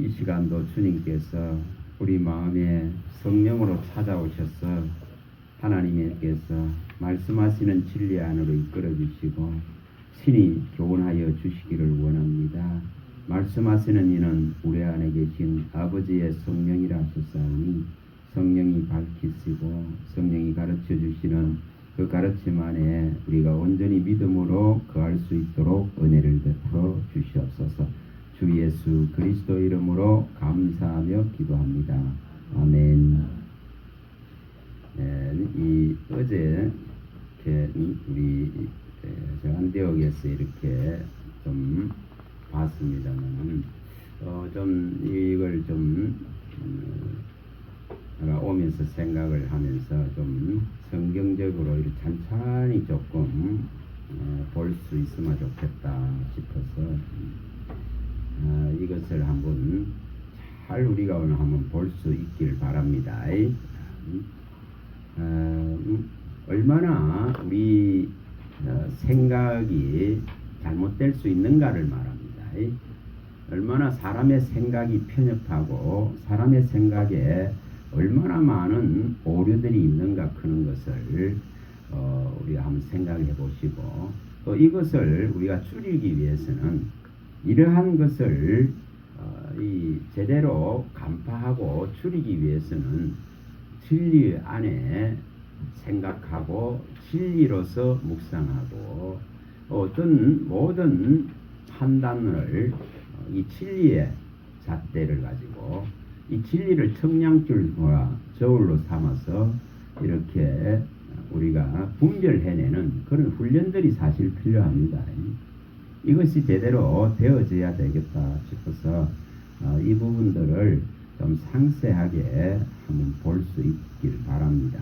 이 시간도 주님께서 우리 마음에 성령으로 찾아오셔서 하나님께서 말씀하시는 진리 안으로 이끌어 주시고 친히 교훈하여 주시기를 원합니다. 말씀하시는 이는 우리 안에 계신 아버지의 성령이라 하셨사오니 성령이 밝히시고 성령이 가르쳐 주시는 그 가르침 안에 우리가 온전히 믿음으로 거할 수 있도록 은혜를 베풀어 주시옵소서. 주 예수 그리스도 이름으로 감사하며 기도합니다. 아멘. 이 어제 우리 안디옥에서 이렇게 좀 봤습니다만 좀 이걸 좀 오면서 생각을 하면서 좀 성경적으로 이렇게 찬찬히 조금 볼 수 있으면 좋겠다 싶어서 이것을 한번 잘 우리가 오늘 한번 볼 수 있길 바랍니다. 얼마나 우리 생각이 잘못될 수 있는가를 말합니다. 얼마나 사람의 생각이 편협하고 사람의 생각에 얼마나 많은 오류들이 있는가 그런 것을 우리가 한번 생각해 보시고 또 이것을 우리가 줄이기 위해서는 이러한 것을 제대로 간파하고 줄이기 위해서는 진리 안에 생각하고 진리로서 묵상하고 어떤 모든 판단을 이 진리의 잣대를 가지고 이 진리를 청량줄과 저울로 삼아서 이렇게 우리가 분별해내는 그런 훈련들이 사실 필요합니다. 이것이 제대로 되어져야 되겠다 싶어서 이 부분들을 좀 상세하게 한번 볼 수 있길 바랍니다.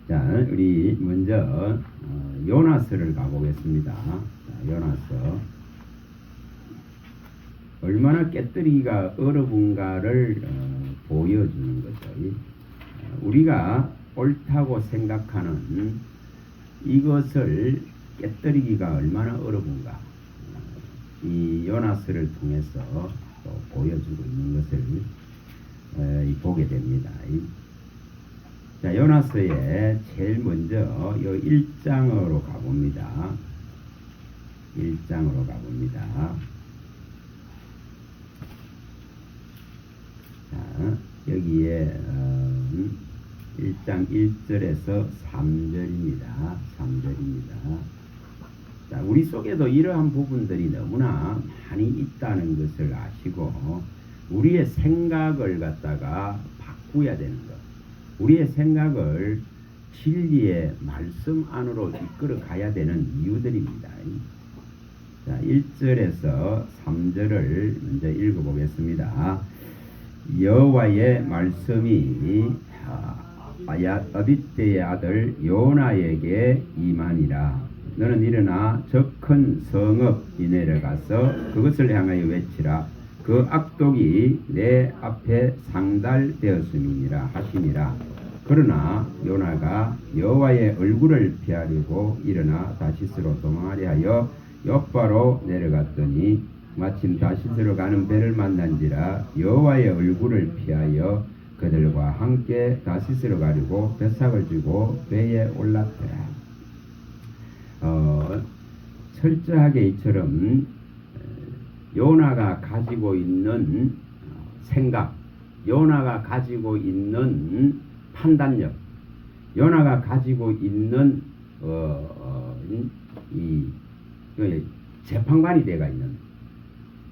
자, 우리 먼저 요나서를 가보겠습니다. 요나서 얼마나 깨뜨리기가 어려운가를 보여주는 거죠. 우리가 옳다고 생각하는 이것을 깨뜨리기가 얼마나 어려운가 이 요나서를 통해서 또 보여주고 있는 것을 보게 됩니다. 자, 요나서에 제일 먼저 요 1장으로 가봅니다. 1장으로 가봅니다. 자, 여기에 1장 1절에서 3절입니다. 3절입니다. 자, 우리 속에도 이러한 부분들이 너무나 많이 있다는 것을 아시고 우리의 생각을 갖다가 바꾸어야 되는 것. 우리의 생각을 진리의 말씀 안으로 이끌어 가야 되는 이유들입니다. 자, 1절에서 3절을 먼저 읽어보겠습니다. 여호와의 말씀이 아빗대의 아들 요나에게 임하니라. 너는 일어나 저 큰 성읍 니네를 가서 그것을 향하여 외치라. 그 악독이 내 앞에 상달되었음이니라 하시니라. 그러나 요나가 여호와의 얼굴을 피하려고 일어나 다시스로 도망하려 하여 욥바로 내려갔더니 마침 다시스로 가는 배를 만난지라. 여호와의 얼굴을 피하여 그들과 함께 다시스로 가려고 벼삭을 쥐고 배에 올랐더라. 철저하게 이처럼 요나가 가지고 있는 생각, 요나가 가지고 있는 판단력, 요나가 가지고 있는 이 재판관이 되어 있는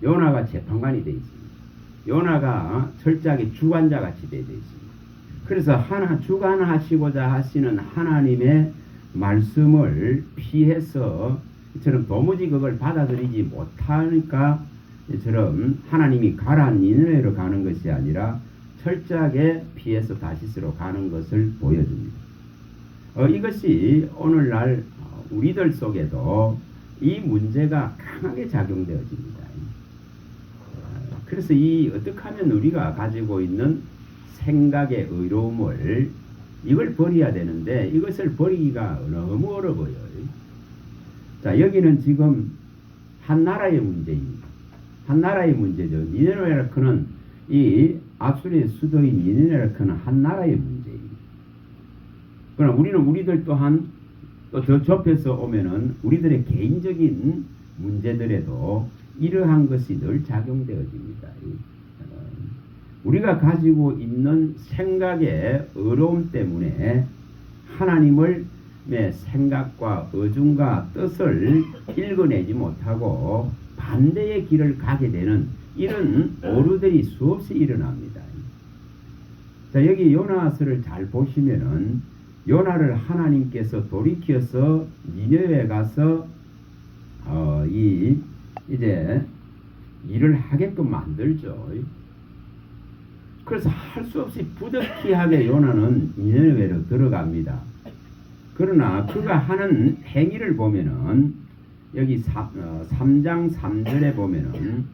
요나가 재판관이 되어 있습니다. 요나가 철저하게 주관자 같이 되어 있습니다. 그래서 주관하시고자 하시는 하나님의 말씀을 피해서 이처럼 도무지 그걸 받아들이지 못하니까 이처럼 하나님이 가라 니느웨로 가는 것이 아니라 철저하게 피해서 다시스로 가는 것을 보여줍니다. 이것이 오늘날 우리들 속에도 이 문제가 강하게 작용되어집니다. 그래서 어떻게 하면 우리가 가지고 있는 생각의 의로움을 이걸 버려야 되는데 이것을 버리기가 너무 어려워요. 자, 여기는 지금 한 나라의 문제입니다. 한 나라의 문제죠. 니느웨라크는 이 아수르의 수도인 니느웨라크는 한 나라의 문제입니다. 그러나 우리는 우리들 또한 또 더 좁혀서 오면은 우리들의 개인적인 문제들에도 이러한 것이 늘 작용되어집니다. 우리가 가지고 있는 생각의 어려움 때문에 하나님을 생각과 의중과 뜻을 읽어내지 못하고 반대의 길을 가게 되는 이런 오류들이 수없이 일어납니다. 자, 여기 요나서를 잘 보시면은 요나를 하나님께서 돌이켜서 니느웨에 가서 이제 일을 하게끔 만들죠. 그래서 할 수 없이 부득이하게 요나는 니느웨로 들어갑니다. 그러나 그가 하는 행위를 보면은 여기 3장 3절에 보면은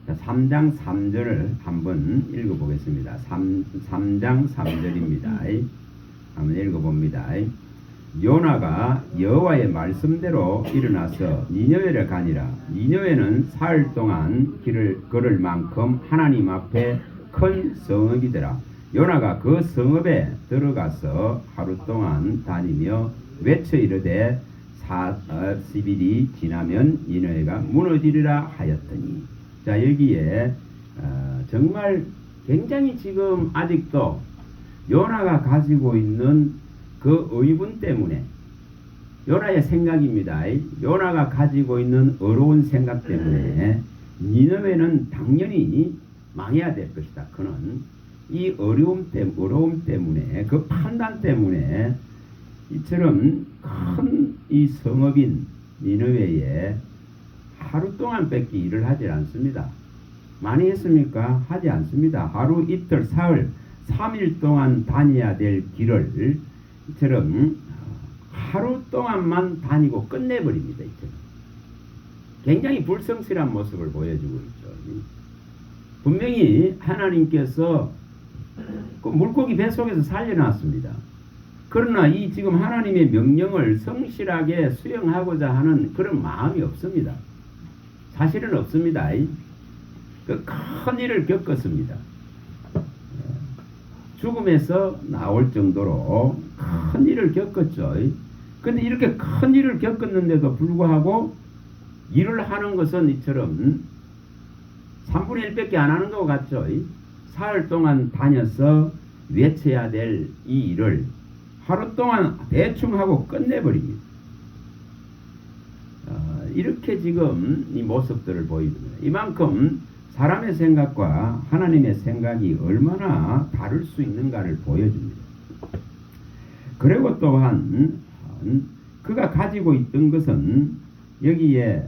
3장 3절을 한번 읽어보겠습니다. 3장 3절입니다. 한번 읽어봅니다. 요나가 여호와의 말씀대로 일어나서 니느웨를 가니라. 니느웨는 사흘 동안 길을 걸을 만큼 하나님 앞에 큰 성읍이더라. 요나가 그 성읍에 들어가서 하루 동안 다니며 외쳐 이르되 40일이 지나면 니느웨가 무너지리라 하였더니. 자, 여기에 정말 굉장히 지금 아직도 요나가 가지고 있는 그 의분 때문에, 요나의 생각입니다. 요나가 가지고 있는 어려운 생각 때문에 니느웨는 당연히 망해야 될 것이다. 그는 이 어려움 때문에 그 판단 때문에 이처럼 큰 이 성읍인 니느웨에 하루 동안밖에 일을 하지 않습니다. 많이 했습니까? 하지 않습니다. 하루, 이틀, 사흘, 3일 동안 다녀야 될 길을 이처럼 하루 동안만 다니고 끝내버립니다. 이처럼 굉장히 불성실한 모습을 보여주고 있죠. 분명히 하나님께서 그 물고기 뱃속에서 살려놨습니다. 그러나 이 지금 하나님의 명령을 성실하게 수행하고자 하는 그런 마음이 없습니다. 사실은 없습니다. 그 큰 일을 겪었습니다. 죽음에서 나올 정도로 큰 일을 겪었죠. 근데 이렇게 큰 일을 겪었는데도 불구하고 일을 하는 것은 이처럼 3분의 1밖에 안 하는 것 같죠. 사흘 동안 다녀서 외쳐야 될 이 일을 하루 동안 대충 하고 끝내버립니다. 이렇게 지금 이 모습들을 보여줍니다. 이만큼 사람의 생각과 하나님의 생각이 얼마나 다를 수 있는가를 보여줍니다. 그리고 또한 그가 가지고 있던 것은 여기에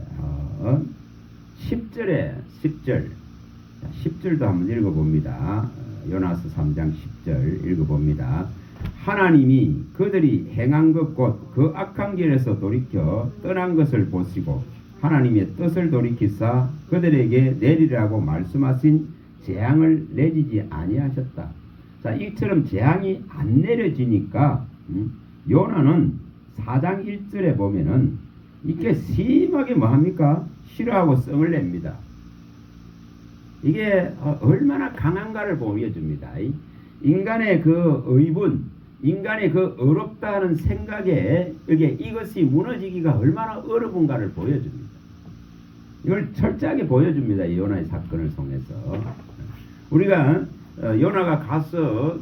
10절도 한번 읽어봅니다. 요나서 3장 10절 읽어봅니다. 하나님이 그들이 행한 것 곧 그 악한 길에서 돌이켜 떠난 것을 보시고 하나님의 뜻을 돌이키사 그들에게 내리라고 말씀하신 재앙을 내리지 아니하셨다. 자, 이처럼 재앙이 안 내려지니까 요나는 4장 1절에 보면은 이게 심하게 뭐합니까? 싫어하고 성을 냅니다. 이게 얼마나 강한가를 보여줍니다. 인간의 그 의분, 인간의 그 어렵다 하는 생각에 이것이 무너지기가 얼마나 어려운가를 보여줍니다. 이걸 철저하게 보여줍니다. 이 요나의 사건을 통해서. 우리가 요나가 가서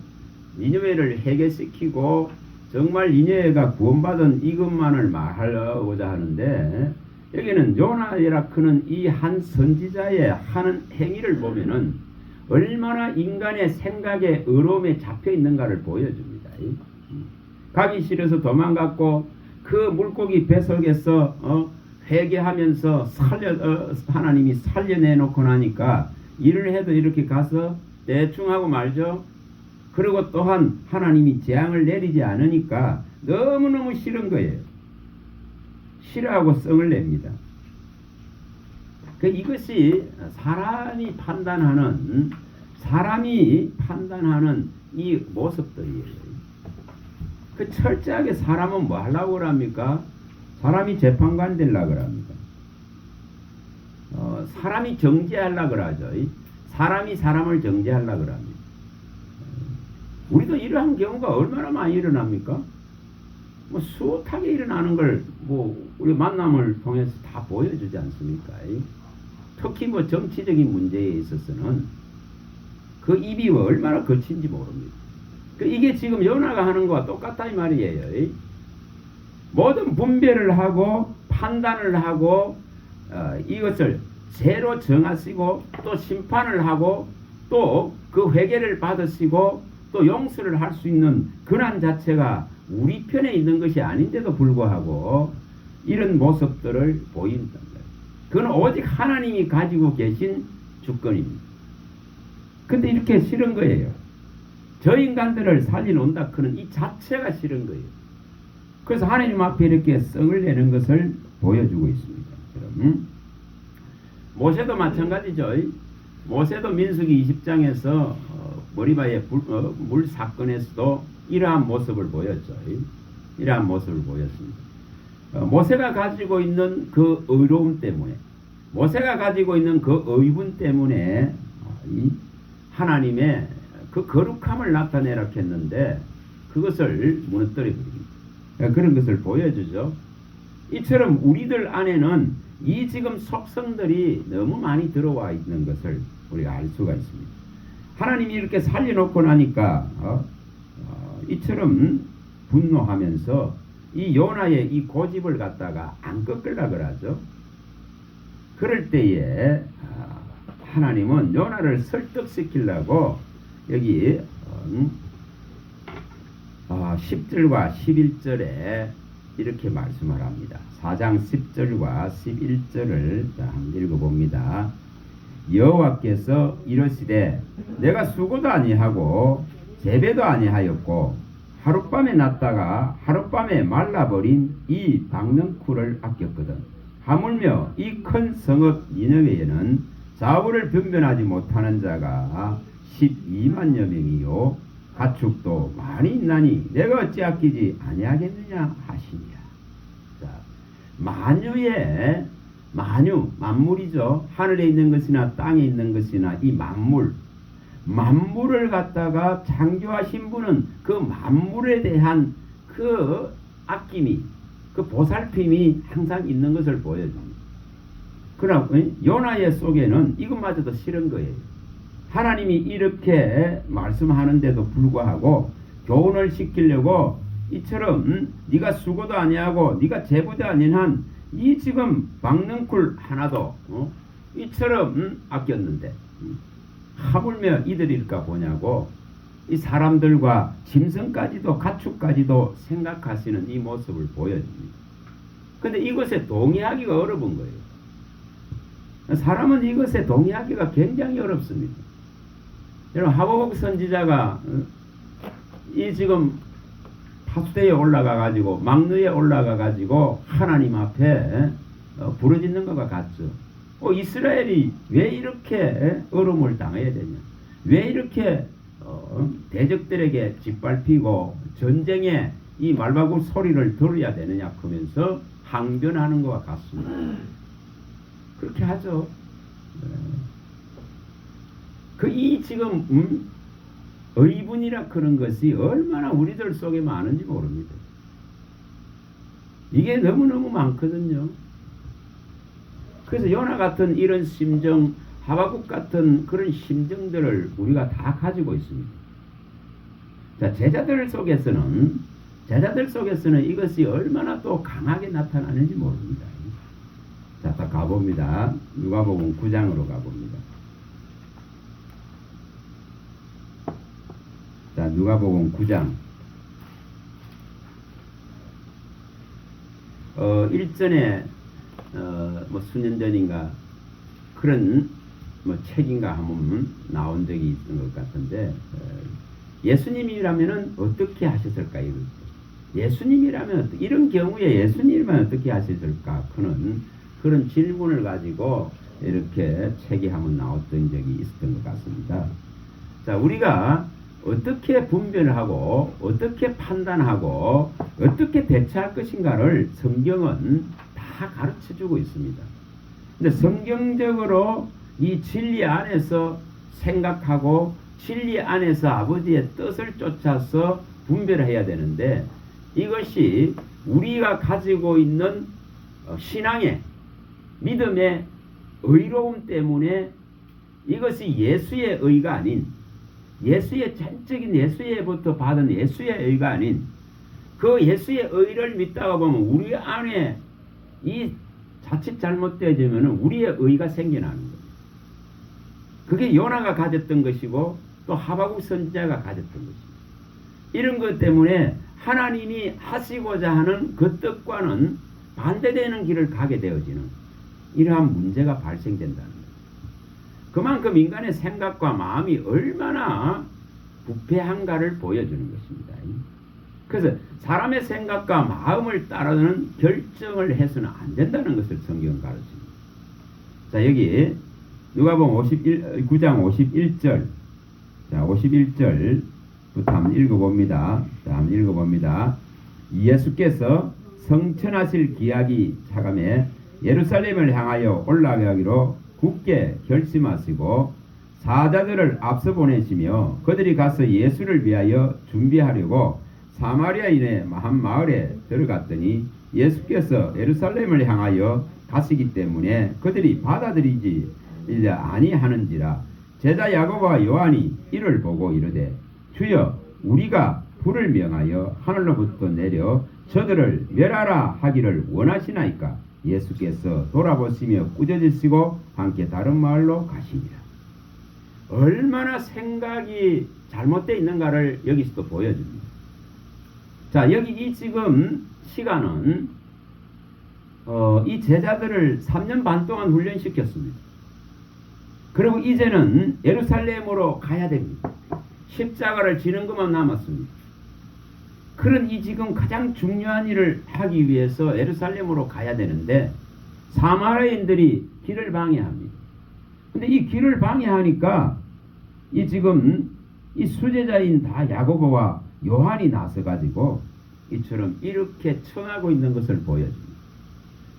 니느웨를 해결시키고 정말 니느웨가 구원받은 이것만을 말하려고자 하는데, 여기는 요나이라크는 이 한 선지자의 하는 행위를 보면은 얼마나 인간의 생각에 어려움에 잡혀 있는가를 보여줍니다. 가기 싫어서 도망갔고 그 물고기 뱃속에서 회개하면서 하나님이 살려내놓고 나니까 일을 해도 이렇게 가서 대충 하고 말죠. 그리고 또한 하나님이 재앙을 내리지 않으니까 너무너무 싫은 거예요. 싫어하고 성을 냅니다. 이것이 사람이 판단하는 이 모습들이에요. 그 철저하게 사람은 뭐 하려고 합니까? 사람이 재판관 되려고 합니다. 사람이 정죄하려 그러죠. 사람이 사람을 정죄하려 그럽니다. 우리도 이러한 경우가 얼마나 많이 일어납니까? 뭐 숱하게 일어나는 걸 뭐 우리 만남을 통해서 다 보여주지 않습니까? 특히 뭐 정치적인 문제에 있어서는 그 입이 얼마나 거친지 모릅니다. 이게 지금 요나가 하는 거와 똑같다 이 말이에요. 모든 분별을 하고 판단을 하고 이것을 죄로 정하시고 또 심판을 하고 또 그 회개를 받으시고 또 용서를 할 수 있는 근한 자체가 우리 편에 있는 것이 아닌데도 불구하고 이런 모습들을 보인다. 그건 오직 하나님이 가지고 계신 주권입니다. 근데 이렇게 싫은 거예요. 저 인간들을 살려놓는다 그는 이 자체가 싫은 거예요. 그래서 하나님 앞에 이렇게 성을 내는 것을 보여주고 있습니다. 그럼 모세도 마찬가지죠. 모세도 민수기 20장에서 머리바의 물 사건에서도 이러한 모습을 보였죠. 이러한 모습을 보였습니다. 모세가 가지고 있는 그 의로움 때문에, 모세가 가지고 있는 그 의분 때문에 하나님의 그 거룩함을 나타내라 했는데 그것을 무너뜨려 버립니다. 그런 것을 보여주죠. 이처럼 우리들 안에는 이 지금 속성들이 너무 많이 들어와 있는 것을 우리가 알 수가 있습니다. 하나님이 이렇게 살려놓고 나니까 이처럼 분노하면서 이 요나의 이 고집을 갖다가 안 꺾으려고 그러죠. 그럴 때에 하나님은 요나를 설득시키려고 여기 10절과 11절에 이렇게 말씀을 합니다. 4장 10절과 11절을 한번 읽어봅니다. 여호와께서 이르시되 내가 수고도 아니하고 재배도 아니하였고 하룻밤에 났다가 하룻밤에 말라버린 이 박능쿨을 아꼈거든. 하물며 이 큰 성읍 니느웨에는 좌우를 변변하지 못하는 자가 12만여 명이요 가축도 많이 있나니 내가 어찌 아끼지 아니하겠느냐 하시니라. 자, 만물이죠. 하늘에 있는 것이나 땅에 있는 것이나 이 만물을 갖다가 창조하신 분은 그 만물에 대한 그 아낌이, 그 보살핌이 항상 있는 것을 보여줍니다. 그러나 요나의 속에는 이것마저도 싫은 거예요. 하나님이 이렇게 말씀하는데도 불구하고 교훈을 시키려고 이처럼 네가 수고도 아니하고 네가 재고도 아닌 한 이 지금 박능쿨 하나도 이처럼 아꼈는데 하물며 이들일까 보냐고 이 사람들과 짐승까지도 가축까지도 생각하시는 이 모습을 보여줍니다. 근데 이것에 동의하기가 어려운 거예요. 사람은 이것에 동의하기가 굉장히 어렵습니다. 여러분 하박국 선지자가 이 지금 파수대에 올라가 가지고 망루에 올라가 가지고 하나님 앞에 부르짖는 것과 같죠. 이스라엘이 왜 이렇게 어려움을 당해야 되냐? 왜 이렇게 대적들에게 짓밟히고 전쟁에 이 말바구 소리를 들어야 되느냐 하면서 항변하는 것과 같습니다. 그렇게 하죠. 이 지금 의분이라 그런 것이 얼마나 우리들 속에 많은지 모릅니다. 이게 너무너무 많거든요. 그래서 요나 같은 이런 심정, 하박국 같은 그런 심정들을 우리가 다 가지고 있습니다. 자, 제자들 속에서는 이것이 얼마나 또 강하게 나타나는지 모릅니다. 자, 딱 가봅니다. 누가복음 9장으로 가봅니다. 자, 누가복음 9장. 일전에 뭐 수년 전인가 그런 뭐 책인가 한번 나온 적이 있는 것 같은데 예수님이라면은 어떻게 하셨을까? 예수님이라면 이런 경우에 예수님이라면 어떻게 하셨을까? 그런 질문을 가지고 이렇게 책이 한번 나왔던 적이 있었던 것 같습니다. 자, 우리가 어떻게 분별을 하고 어떻게 판단하고 어떻게 대처할 것인가를 성경은 다 가르쳐주고 있습니다. 근데 성경적으로 이 진리 안에서 생각하고 진리 안에서 아버지의 뜻을 쫓아서 분별해야 되는데, 이것이 우리가 가지고 있는 신앙의 믿음의 의로움 때문에 이것이 예수의 의가 아닌, 예수의 전적인 예수의부터 받은 예수의 의가 아닌 그 예수의 의를 믿다가 보면 우리 안에 이 자칫 잘못되어지면 우리의 의가 생겨나는 거예요. 그게 요나가 가졌던 것이고 또 하박국 선지자가 가졌던 것입니다. 이런 것 때문에 하나님이 하시고자 하는 그 뜻과는 반대되는 길을 가게 되어지는 이러한 문제가 발생된다는 거예요. 그만큼 인간의 생각과 마음이 얼마나 부패한가를 보여주는 것입니다. 그래서 사람의 생각과 마음을 따르는 결정을 해서는 안 된다는 것을 성경은 가르칩니다. 자, 여기 누가복음 9장 51절, 자 51절부터 한번 읽어봅니다. 자, 한번 읽어봅니다. 예수께서 성천하실 기약이 차감해 예루살렘을 향하여 올라가기로 굳게 결심하시고 사자들을 앞서 보내시며 그들이 가서 예수를 위하여 준비하려고 사마리아인의 한 마을에 들어갔더니 예수께서 예루살렘을 향하여 가시기 때문에 그들이 받아들이지 아니하는지라. 제자 야고보와 요한이 이를 보고 이르되 주여 우리가 불을 명하여 하늘로부터 내려 저들을 멸하라 하기를 원하시나이까. 예수께서 돌아보시며 꾸짖으시고 함께 다른 마을로 가시니라. 얼마나 생각이 잘못되어 있는가를 여기서도 보여줍니다. 자, 여기 이 지금 시간은 이 제자들을 3년 반 동안 훈련시켰습니다. 그리고 이제는 예루살렘으로 가야 됩니다. 십자가를 지는 것만 남았습니다. 그런 이 지금 가장 중요한 일을 하기 위해서 예루살렘으로 가야 되는데 사마리아인들이 길을 방해합니다. 근데 이 길을 방해하니까 이 지금 이 수제자인 다 야고보와 요한이 나서 가지고 이처럼 이렇게 청하고 있는 것을 보여줍니다.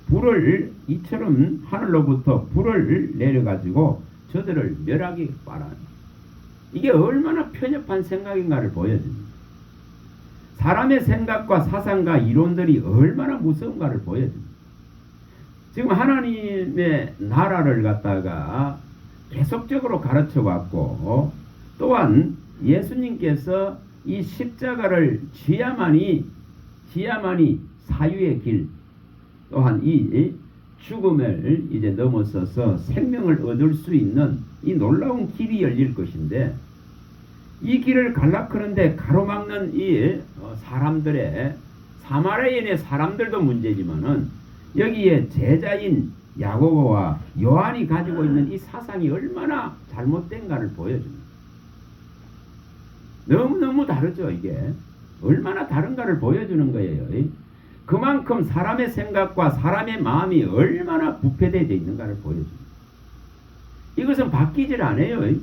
불을 이처럼 하늘로부터 불을 내려 가지고 저들을 멸하기 바라는, 이게 얼마나 편협한 생각인가를 보여줍니다. 사람의 생각과 사상과 이론들이 얼마나 무서운가를 보여줍니다. 지금 하나님의 나라를 갖다가 계속적으로 가르쳐 왔고 또한 예수님께서 이 십자가를 지야만이 사유의 길, 또한 이 죽음을 이제 넘어서서 생명을 얻을 수 있는 이 놀라운 길이 열릴 것인데, 이 길을 갈라크는데 가로막는 이 사람들의, 사마리아인의 사람들도 문제지만은 여기에 제자인 야고보와 요한이 가지고 있는 이 사상이 얼마나 잘못된가를 보여줍니다. 너무너무 다르죠. 이게 얼마나 다른가를 보여주는 거예요. 그만큼 사람의 생각과 사람의 마음이 얼마나 부패되어 있는가를 보여줍니다. 이것은 바뀌질 않아요.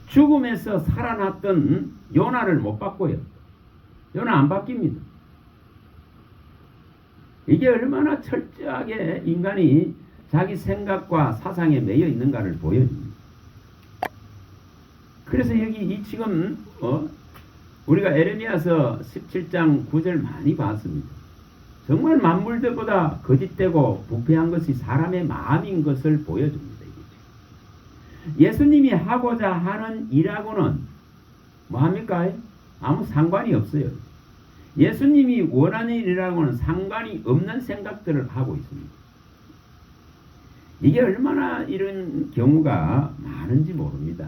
죽음에서 살아났던 요나를 못 바꿔요. 요나 안 바뀝니다. 이게 얼마나 철저하게 인간이 자기 생각과 사상에 매여 있는가를 보여줍니다. 그래서 여기 이 지금 우리가 에레미야서 17장 9절 많이 봤습니다. 정말 만물들보다 거짓되고 부패한 것이 사람의 마음인 것을 보여줍니다. 예수님이 하고자 하는 일하고는 뭐합니까? 아무 상관이 없어요. 예수님이 원하는 일이라고는 상관이 없는 생각들을 하고 있습니다. 이게 얼마나 이런 경우가 많은지 모릅니다.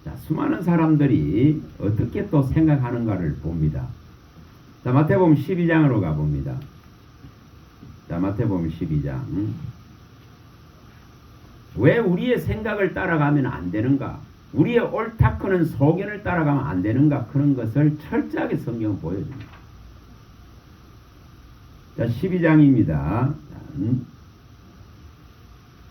자, 수많은 사람들이 어떻게 또 생각하는가를 봅니다. 자, 마태복음 12장으로 가봅니다. 자, 마태복음 12장. 왜 우리의 생각을 따라가면 안 되는가? 우리의 옳다 크는 소견을 따라가면 안 되는가? 그런 것을 철저하게 성경은 보여줍니다. 자, 12장입니다.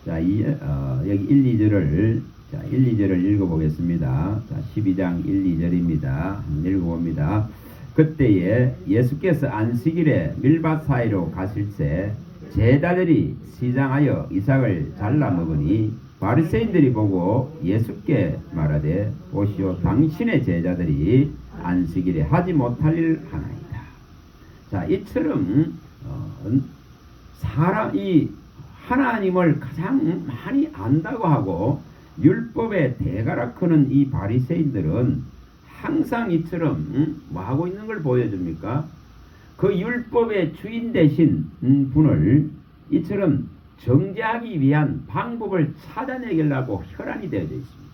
자, 여기 1, 2절을 자, 1, 2절을 읽어보겠습니다. 자, 12장 1, 2절입니다. 읽어봅니다. 그때에 예수께서 안식일에 밀밭 사이로 가실새 제자들이 시장하여 이삭을 잘라 먹으니 바리새인들이 보고 예수께 말하되 보시오 당신의 제자들이 안식일에 하지 못할 일 하나이다. 자, 이처럼 사람이 하나님을 가장 많이 안다고 하고 율법에 대가라 크는 이 바리새인들은 항상 이처럼 뭐 하고 있는 걸 보여줍니까? 그 율법의 주인 되신 분을 이처럼 정죄하기 위한 방법을 찾아내려고 혈안이 되어져 있습니다.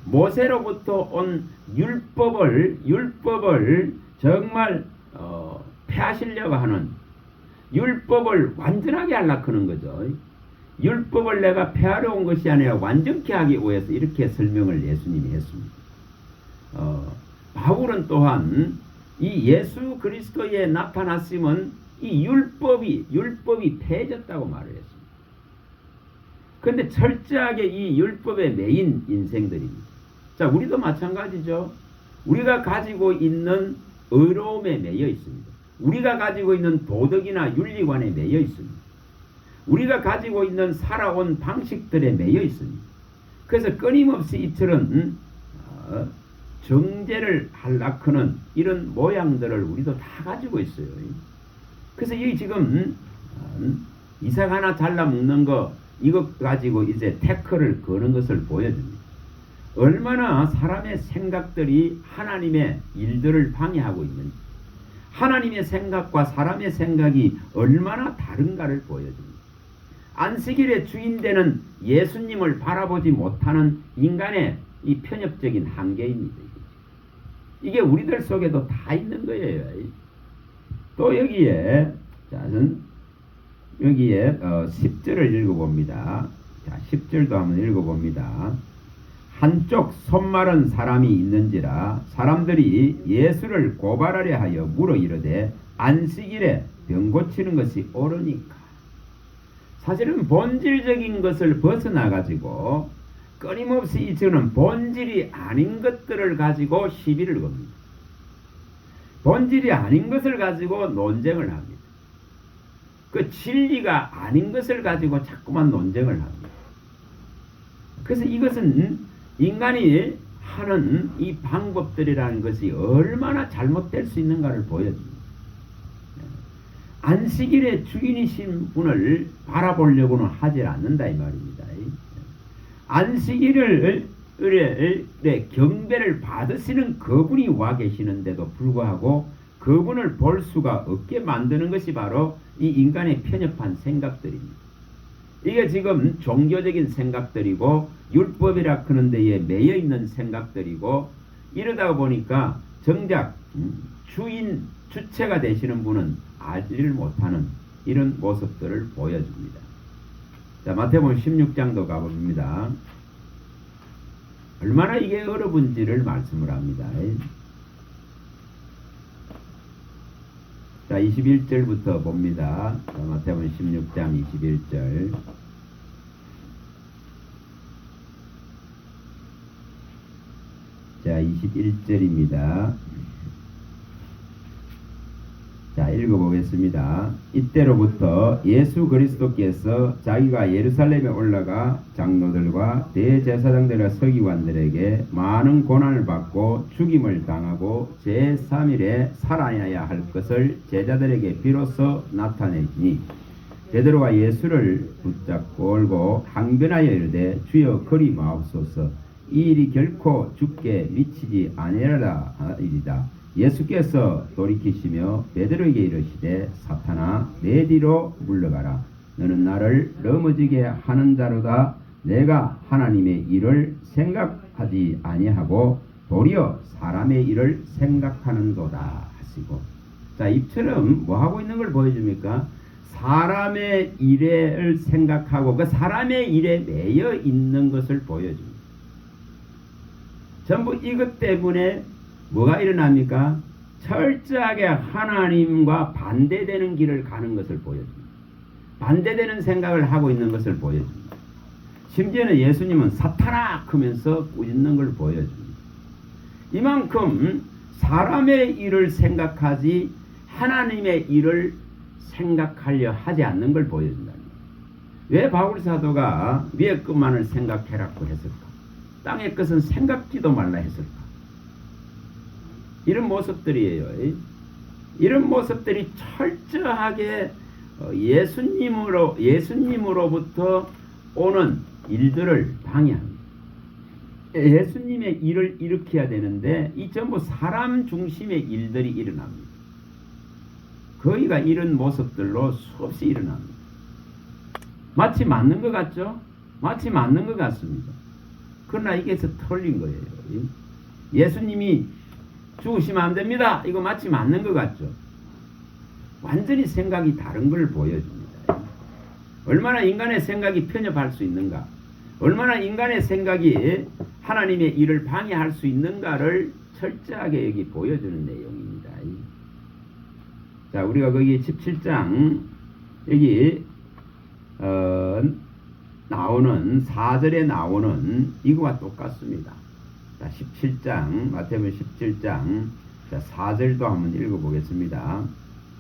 모세로부터 온 율법을 정말 폐하시려고 하는, 율법을 완전하게 하려고 하는 거죠. 율법을 내가 폐하려 온 것이 아니라 완전케 하기 위해서 이렇게 설명을 예수님이 했습니다. 바울은 또한 이 예수 그리스도에 나타났으면 이 율법이 폐해졌다고 말을 했습니다. 그런데 철저하게 이 율법에 매인 인생들입니다. 자, 우리도 마찬가지죠. 우리가 가지고 있는 의로움에 매여 있습니다. 우리가 가지고 있는 도덕이나 윤리관에 매여 있습니다. 우리가 가지고 있는 살아온 방식들에 매여 있습니다. 그래서 끊임없이 이처럼 정죄를 하려고 하는 이런 모양들을 우리도 다 가지고 있어요. 그래서 이 지금 이삭 하나 잘라 먹는 거 이것 가지고 이제 태클을 거는 것을 보여줍니다. 얼마나 사람의 생각들이 하나님의 일들을 방해하고 있는지, 하나님의 생각과 사람의 생각이 얼마나 다른가를 보여줍니다. 안식일의 주인 되는 예수님을 바라보지 못하는 인간의 이 편협적인 한계입니다. 이게 우리들 속에도 다 있는 거예요. 또 여기에 10절을 읽어봅니다. 자, 10절도 한번 읽어봅니다. 한쪽 손마른 사람이 있는지라 사람들이 예수를 고발하려 하여 물어 이르되 안식일에 병 고치는 것이 옳으니까. 사실은 본질적인 것을 벗어나가지고 끊임없이 저는 본질이 아닌 것들을 가지고 시비를 겁니다. 본질이 아닌 것을 가지고 논쟁을 합니다. 그 진리가 아닌 것을 가지고 자꾸만 논쟁을 합니다. 그래서 이것은 인간이 하는 이 방법들이라는 것이 얼마나 잘못될 수 있는가를 보여줍니다. 안식일의 주인이신 분을 바라보려고는 하지 않는다 이 말입니다. 안식일을 경배를 받으시는 그분이 와 계시는데도 불구하고 그분을 볼 수가 없게 만드는 것이 바로 이 인간의 편협한 생각들입니다. 이게 지금 종교적인 생각들이고 율법이라 하는 데에 매여 있는 생각들이고, 이러다 보니까 정작 주체가 되시는 분은 알지를 못하는 이런 모습들을 보여줍니다. 자, 마태복음 16장도 가봅니다. 얼마나 이게 어려운지를 말씀을 합니다. 자, 21절부터 봅니다. 자, 마태복음 16장 21절. 자, 21절입니다. 자, 읽어보겠습니다. 이때로부터 예수 그리스도께서 자기가 예루살렘에 올라가 장로들과 대제사장들과 서기관들에게 많은 고난을 받고 죽임을 당하고 제3일에 살아나야 할 것을 제자들에게 비로소 나타내시니 베드로가 예수를 붙잡고 올고 항변하여 이르되 주여 그리 마옵소서, 이 일이 결코 죽게 미치지 아니하리라 이리다. 예수께서 돌이키시며 베드로에게 이르시되 사탄아 내 뒤로 물러가라. 너는 나를 넘어지게 하는 자로다. 내가 하나님의 일을 생각하지 아니하고 도리어 사람의 일을 생각하는도다 하시고. 자, 이처럼 뭐 하고 있는 걸 보여줍니까? 사람의 일을 생각하고 그 사람의 일에 매여 있는 것을 보여줍니다. 전부 이것 때문에 뭐가 일어납니까? 철저하게 하나님과 반대되는 길을 가는 것을 보여줍니다. 반대되는 생각을 하고 있는 것을 보여줍니다. 심지어는 예수님은 사탄아 하면서 꾸짖는 걸 보여줍니다. 이만큼 사람의 일을 생각하지 하나님의 일을 생각하려 하지 않는 걸 보여준다. 왜 바울 사도가 위의 것만을 생각해라고 했을까? 땅의 것은 생각지도 말라 했을까? 이런 모습들이에요. 이런 모습들이 철저하게 예수님으로부터 오는 일들을 방해합니다. 예수님의 일을 일으켜야 되는데 이 전부 사람 중심의 일들이 일어납니다. 거의가 이런 모습들로 수없이 일어납니다. 마치 맞는 것 같죠? 마치 맞는 것 같습니다. 그러나 이게 틀린 거예요. 예수님이 죽으시면 안 됩니다. 이거 마치 맞는 것 같죠? 완전히 생각이 다른 걸 보여줍니다. 얼마나 인간의 생각이 편협할 수 있는가? 얼마나 인간의 생각이 하나님의 일을 방해할 수 있는가를 철저하게 여기 보여주는 내용입니다. 자, 우리가 거기 17장 여기 나오는 4절에 나오는 이거와 똑같습니다. 자, 17장 마태복음 17장 자, 4절도 한번 읽어보겠습니다.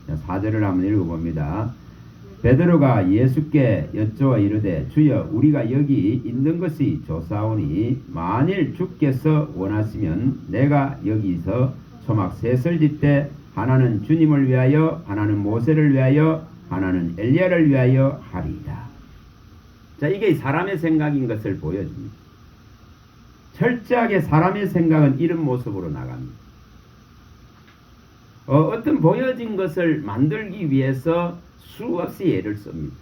자, 4절을 한번 읽어봅니다. 베드로가 예수께 여쭈어 이르되 주여 우리가 여기 있는 것이 좋사오니 만일 주께서 원하시면 내가 여기서 초막 셋을 짓되 하나는 주님을 위하여 하나는 모세를 위하여 하나는 엘리야를 위하여 하리이다. 자, 이게 사람의 생각인 것을 보여줍니다. 철저하게 사람의 생각은 이런 모습으로 나갑니다. 어떤 보여진 것을 만들기 위해서 수없이 애를 씁니다.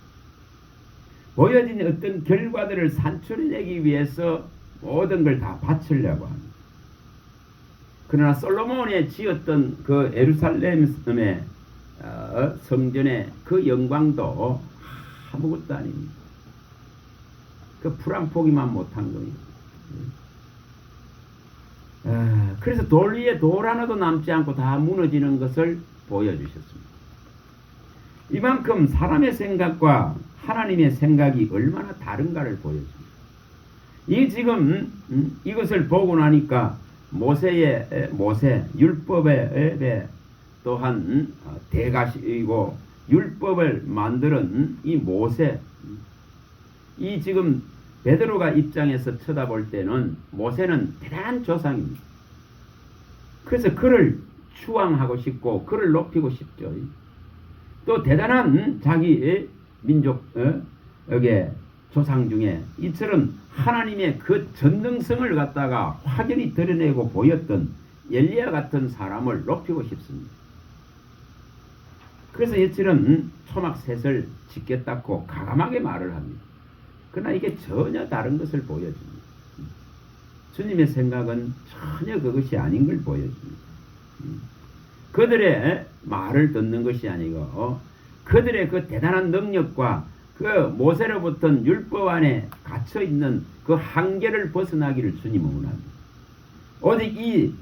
보여진 어떤 결과들을 산출해내기 위해서 모든 걸 다 바치려고 합니다. 그러나 솔로몬이 지었던 그 예루살렘의 성전의 그 영광도 아무것도 아닙니다. 그 풀 한 포기만 못한 거예요. 그래서 돌 위에 돌 하나도 남지 않고 다 무너지는 것을 보여주셨습니다. 이만큼 사람의 생각과 하나님의 생각이 얼마나 다른가를 보여줍니다. 이 지금 이것을 보고 나니까 모세 율법의 또한 대가시이고 율법을 만드는 이 모세, 이 지금 베드로가 입장에서 쳐다볼 때는 모세는 대단한 조상입니다. 그래서 그를 추앙하고 싶고 그를 높이고 싶죠. 또 대단한 자기 민족 여기 조상 중에 이처럼 하나님의 그 전능성을 갖다가 확연히 드러내고 보였던 엘리야 같은 사람을 높이고 싶습니다. 그래서 이처럼 초막 셋을 짓겠다고 가감하게 말을 합니다. 그러나 이게 전혀 다른 것을 보여줍니다. 주님의 생각은 전혀 그것이 아닌 걸 보여줍니다. 그들의 말을 듣는 것이 아니고 그들의 그 대단한 능력과 그 모세로부터 율법 안에 갇혀있는 그 한계를 벗어나기를 주님은 원합니다. 오직 이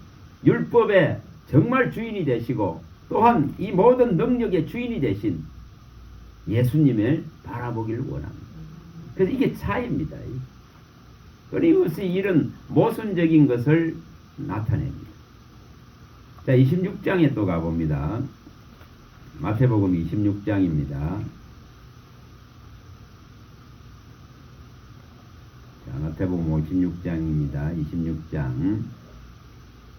율법의 정말 주인이 되시고 또한 이 모든 능력의 주인이 되신 예수님을 바라보기를 원합니다. 그래서 이게 차이입니다. 끊임없이 이런 모순적인 것을 나타냅니다. 자, 26장에 또 가봅니다. 마태복음 26장입니다. 자, 마태복음 56장입니다. 26장.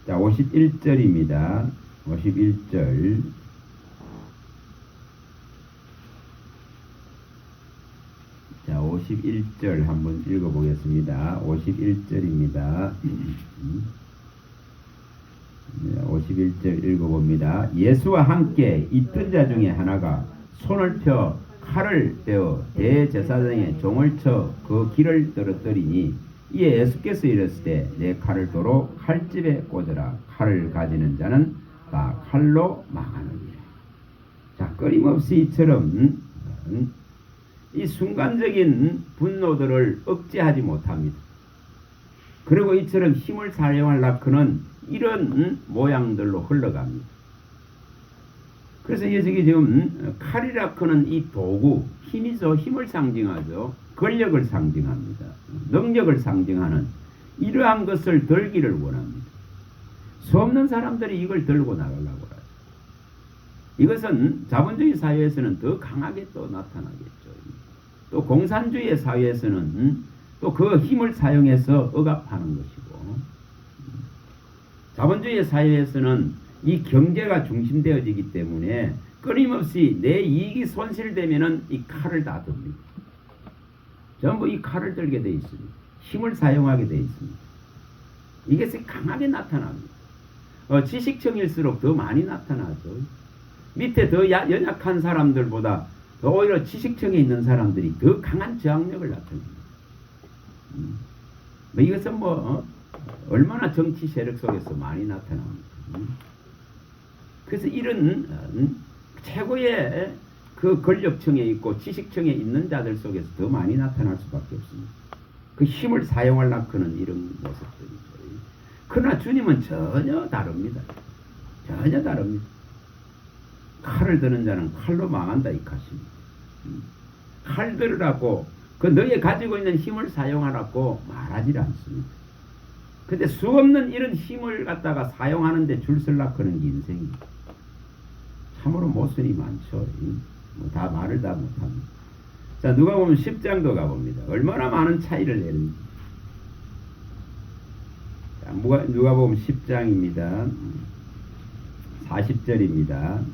자, 51절입니다. 51절. 자, 51절 한번 읽어보겠습니다. 51절입니다. 51절 읽어봅니다. 예수와 함께 있던 자 중에 하나가 손을 펴 칼을 빼어 대제사장의 종을 쳐 그 길을 떨어뜨리니 이에 예수께서 이르시되 내 칼을 도로 칼집에 꽂으라. 칼을 가지는 자는 다 칼로 망하느니라. 자, 끊임없이 이처럼 이 순간적인 분노들을 억제하지 못합니다. 그리고 이처럼 힘을 사용하려고 하는 이런 모양들로 흘러갑니다. 그래서 이게 지금 칼이라고 하는 이 도구, 힘이죠. 힘을 상징하죠. 권력을 상징합니다. 능력을 상징하는 이러한 것을 들기를 원합니다. 수 없는 사람들이 이걸 들고 나가려고 하죠. 이것은 자본주의 사회에서는 더 강하게 또 나타나겠죠. 또 공산주의 사회에서는 또 그 힘을 사용해서 억압하는 것이고, 자본주의 사회에서는 이 경제가 중심되어지기 때문에 끊임없이 내 이익이 손실되면은 이 칼을 다 듭니다. 전부 이 칼을 들게 되어 있습니다. 힘을 사용하게 되어 있습니다. 이것이 강하게 나타납니다. 지식층일수록 더 많이 나타나죠. 밑에 더 연약한 사람들보다 더 오히려 지식층에 있는 사람들이 더 강한 저항력을 나타냅니다. 이것은 얼마나 정치 세력 속에서 많이 나타납니다. 그래서 이런 최고의 그 권력층에 있고 지식층에 있는 자들 속에서 더 많이 나타날 수밖에 없습니다. 그 힘을 사용하려고 하는 이런 모습들이죠. 그러나 주님은 전혀 다릅니다. 전혀 다릅니다. 칼을 드는 자는 칼로 망한다 이 것입니다. 칼 들으라고 그 너희 가지고 있는 힘을 사용하라고 말하지 않습니다. 근데 수없는 이런 힘을 갖다가 사용하는데 줄 설라고 하는 게 인생입니다. 참으로 모순이 많죠. 다 말을 다 못합니다. 자, 누가복음 10장도 가봅니다. 얼마나 많은 차이를 내는지. 자, 누가복음 10장입니다. 40절입니다.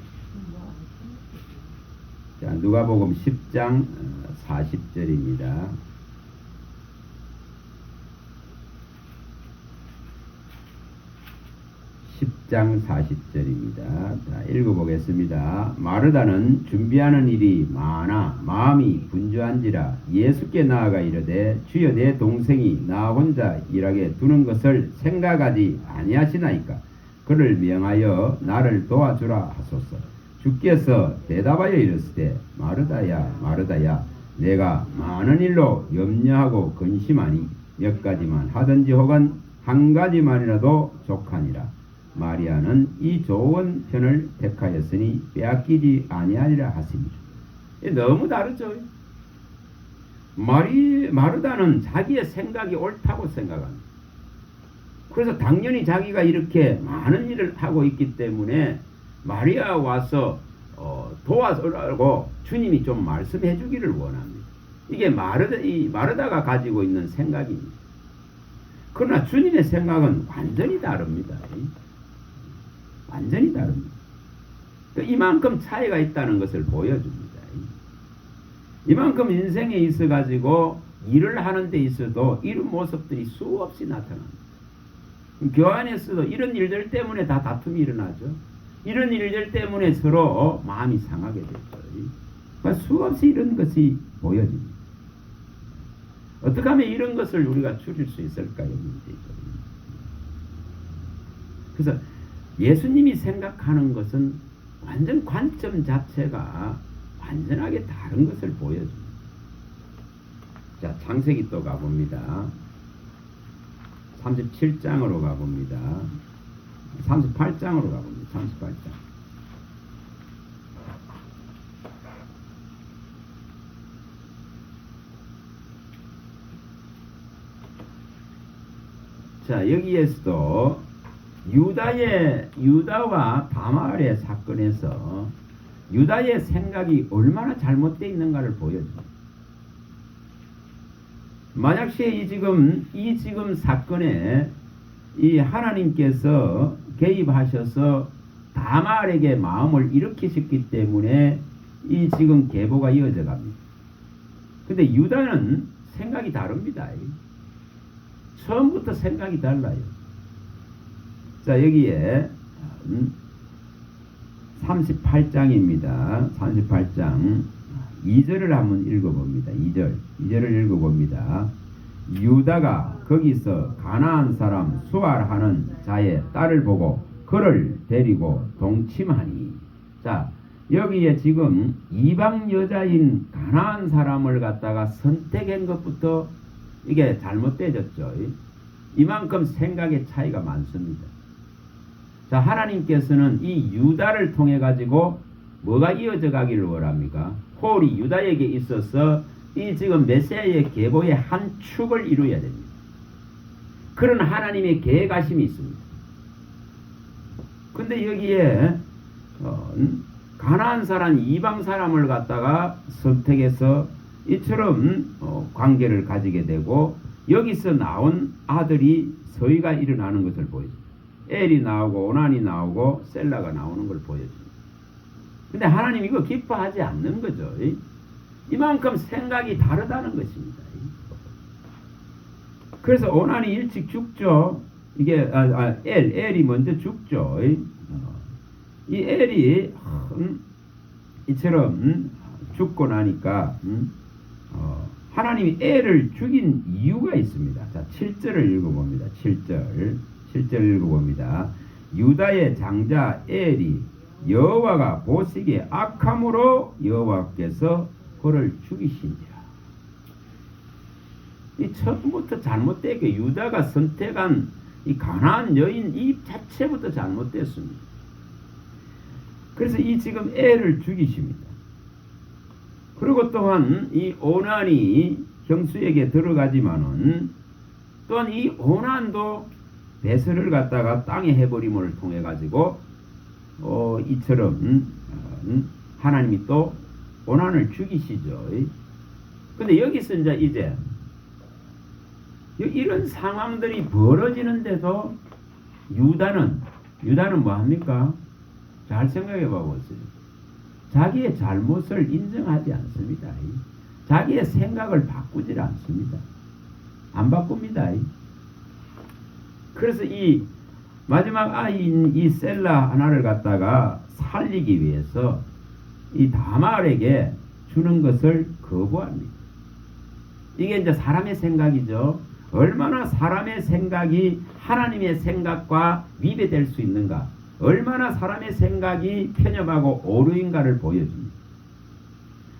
자, 누가복음 10장 40절입니다. 장 40절입니다. 자, 읽어보겠습니다. 마르다는 준비하는 일이 많아 마음이 분주한지라 예수께 나아가 이르되 주여 내 동생이 나 혼자 일하게 두는 것을 생각하지 아니하시나이까. 그를 명하여 나를 도와주라 하소서. 주께서 대답하여 이르시되 마르다야 마르다야 내가 많은 일로 염려하고 근심하니 몇 가지만 하든지 혹은 한 가지만이라도 족하니라. 마리아는 이 좋은 편을 택하였으니 빼앗기지 아니하리라 하시니. 너무 다르죠. 마르다는 자기의 생각이 옳다고 생각합니다. 그래서 당연히 자기가 이렇게 많은 일을 하고 있기 때문에 마리아 와서 도와주라고 주님이 좀 말씀해 주기를 원합니다. 이게 마르다가 가지고 있는 생각입니다. 그러나 주님의 생각은 완전히 다릅니다. 완전히 다릅니다. 이만큼 차이가 있다는 것을 보여줍니다. 이만큼 인생에 있어 가지고 일을 하는 데 있어도 이런 모습들이 수없이 나타납니다. 교환에서도 이런 일들 때문에 다 다툼이 일어나죠. 이런 일들 때문에 서로 마음이 상하게 되죠. 수없이 이런 것이 보여집니다. 어떻게 하면 이런 것을 우리가 줄일 수 있을까요? 문제거든요. 그래서 예수님이 생각하는 것은 완전 관점 자체가 완전하게 다른 것을 보여줍니다. 자, 창세기 또 가봅니다. 37장으로 가봅니다. 38장으로 가봅니다. 38장. 자, 여기에서도 유다와 다말의 사건에서 유다의 생각이 얼마나 잘못되어 있는가를 보여줍니다. 만약에 이 지금 사건에 이 하나님께서 개입하셔서 다말에게 마음을 일으키셨기 때문에 이 지금 계보가 이어져 갑니다. 근데 유다는 생각이 다릅니다. 처음부터 생각이 달라요. 자, 여기에 38장입니다. 38장 2절을 한번 읽어봅니다. 2절을 읽어봅니다. 유다가 거기서 가나안 사람 수알하는 자의 딸을 보고 그를 데리고 동침하니. 자, 여기에 지금 이방 여자인 가나안 사람을 갖다가 선택한 것부터 이게 잘못되어졌죠. 이만큼 생각의 차이가 많습니다. 자, 하나님께서는 이 유다를 통해 가지고 뭐가 이어져 가기를 원합니까? 홀이 유다에게 있어서 이 지금 메시아의 계보의 한 축을 이루어야 됩니다. 그런 하나님의 계획하심이 있습니다. 근데 여기에 가나안 사람 이방 사람을 갖다가 선택해서 이처럼 관계를 가지게 되고 여기서 나온 아들이 서의가 일어나는 것을 보여줍니다. 엘이 나오고 오난이 나오고 셀라가 나오는 걸 보여줍니다. 근데 하나님 이거 기뻐하지 않는 거죠. 이만큼 생각이 다르다는 것입니다. 그래서 오난이 일찍 죽죠. 이게 엘이 먼저 죽죠. 이 엘이 이처럼 죽고 나니까 하나님이 엘을 죽인 이유가 있습니다. 자, 7절을 읽어봅니다. 7절 읽어봅니다. 유다의 장자 엘이 여호와가 보시기에 악함으로 여호와께서 그를 죽이시니라. 이 처음부터 잘못되게 유다가 선택한 이 가나안 여인 이 자체부터 잘못됐습니다. 그래서 이 지금 엘을 죽이십니다. 그리고 또한 이 오난이 형수에게 들어가지만은 또한 이 오난도 배설을 갖다가 땅에 해버림을 통해 가지고 이처럼 하나님이 또 오난을 죽이시죠. 근데 여기서 이제 이런 상황들이 벌어지는데도 유다는 뭐 합니까? 잘 생각해 봐보세요. 자기의 잘못을 인정하지 않습니다. 자기의 생각을 바꾸질 않습니다. 안 바꿉니다. 그래서 이 마지막 아이인 이 셀라 하나를 갖다가 살리기 위해서 이 다말에게 주는 것을 거부합니다. 이게 이제 사람의 생각이죠. 얼마나 사람의 생각이 하나님의 생각과 위배될 수 있는가, 얼마나 사람의 생각이 편협하고 오류인가를 보여줍니다.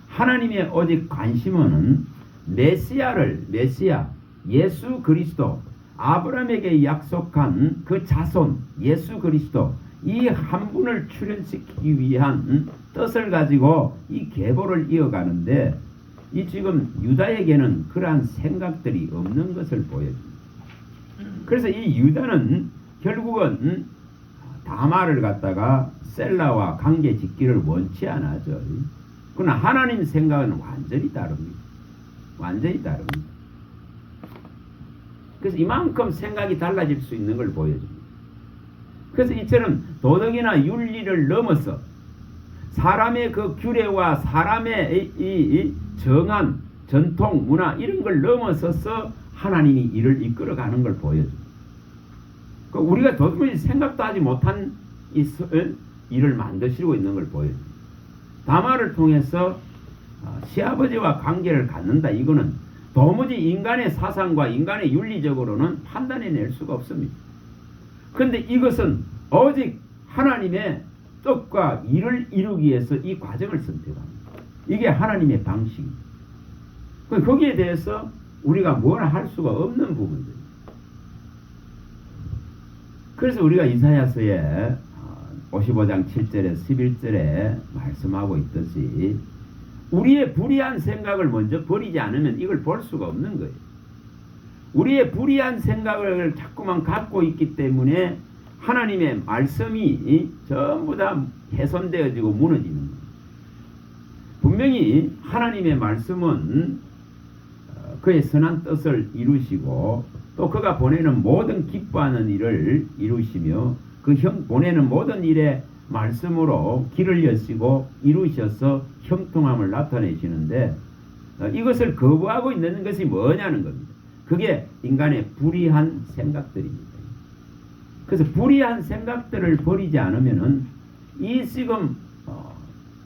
하나님의 오직 관심은 메시아 예수 그리스도, 아브라함에게 약속한 그 자손 예수 그리스도, 이 한 분을 출현시키기 위한 뜻을 가지고 이 계보를 이어가는데 이 지금 유다에게는 그러한 생각들이 없는 것을 보여줍니다. 그래서 이 유다는 결국은 다말을 갖다가 셀라와 관계 짓기를 원치 않아죠. 그러나 하나님 생각은 완전히 다릅니다. 완전히 다릅니다. 그래서 이만큼 생각이 달라질 수 있는 걸 보여줍니다. 그래서 이처럼 도덕이나 윤리를 넘어서 사람의 그 규례와 사람의 이 정한 전통, 문화 이런 걸 넘어서서 하나님이 일을 이끌어가는 걸 보여줍니다. 우리가 도저히 생각도 하지 못한 일을 만드시고 있는 걸 보여줍니다. 다말을 통해서 시아버지와 관계를 갖는다. 이거는 도무지 인간의 사상과 인간의 윤리적으로는 판단해낼 수가 없습니다. 그런데 이것은 오직 하나님의 뜻과 일을 이루기 위해서 이 과정을 선택합니다. 이게 하나님의 방식입니다. 거기에 대해서 우리가 뭐라 할 수가 없는 부분들입니다. 그래서 우리가 이사야서에 55장 7절에 11절에 말씀하고 있듯이 우리의 불의한 생각을 먼저 버리지 않으면 이걸 볼 수가 없는 거예요. 우리의 불의한 생각을 자꾸만 갖고 있기 때문에 하나님의 말씀이 전부 다 훼손되어지고 무너지는 거예요. 분명히 하나님의 말씀은 그의 선한 뜻을 이루시고 또 그가 보내는 모든 기뻐하는 일을 이루시며 그 보내는 모든 일에 말씀으로 길을 여시고 이루셔서 형통함을 나타내시는데 이것을 거부하고 있는 것이 뭐냐는 겁니다. 그게 인간의 불의한 생각들입니다. 그래서 불의한 생각들을 버리지 않으면은 이 지금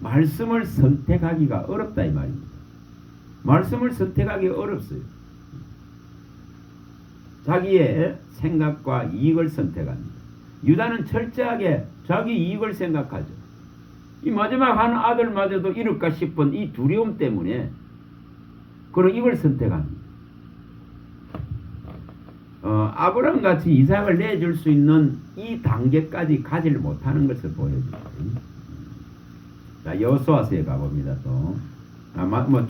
말씀을 선택하기가 어렵다 이 말입니다. 말씀을 선택하기 어렵어요. 자기의 생각과 이익을 선택합니다. 유다는 철저하게 자기 이익을 생각하죠. 이 마지막 한 아들마저도 이럴까 싶은 이 두려움 때문에 그런 이걸 선택합니다. 아브라함 같이 이삭을 내줄 수 있는 이 단계까지 가지를 못하는 것을 보여줍니다. 자, 여호수아서에 가봅니다. 또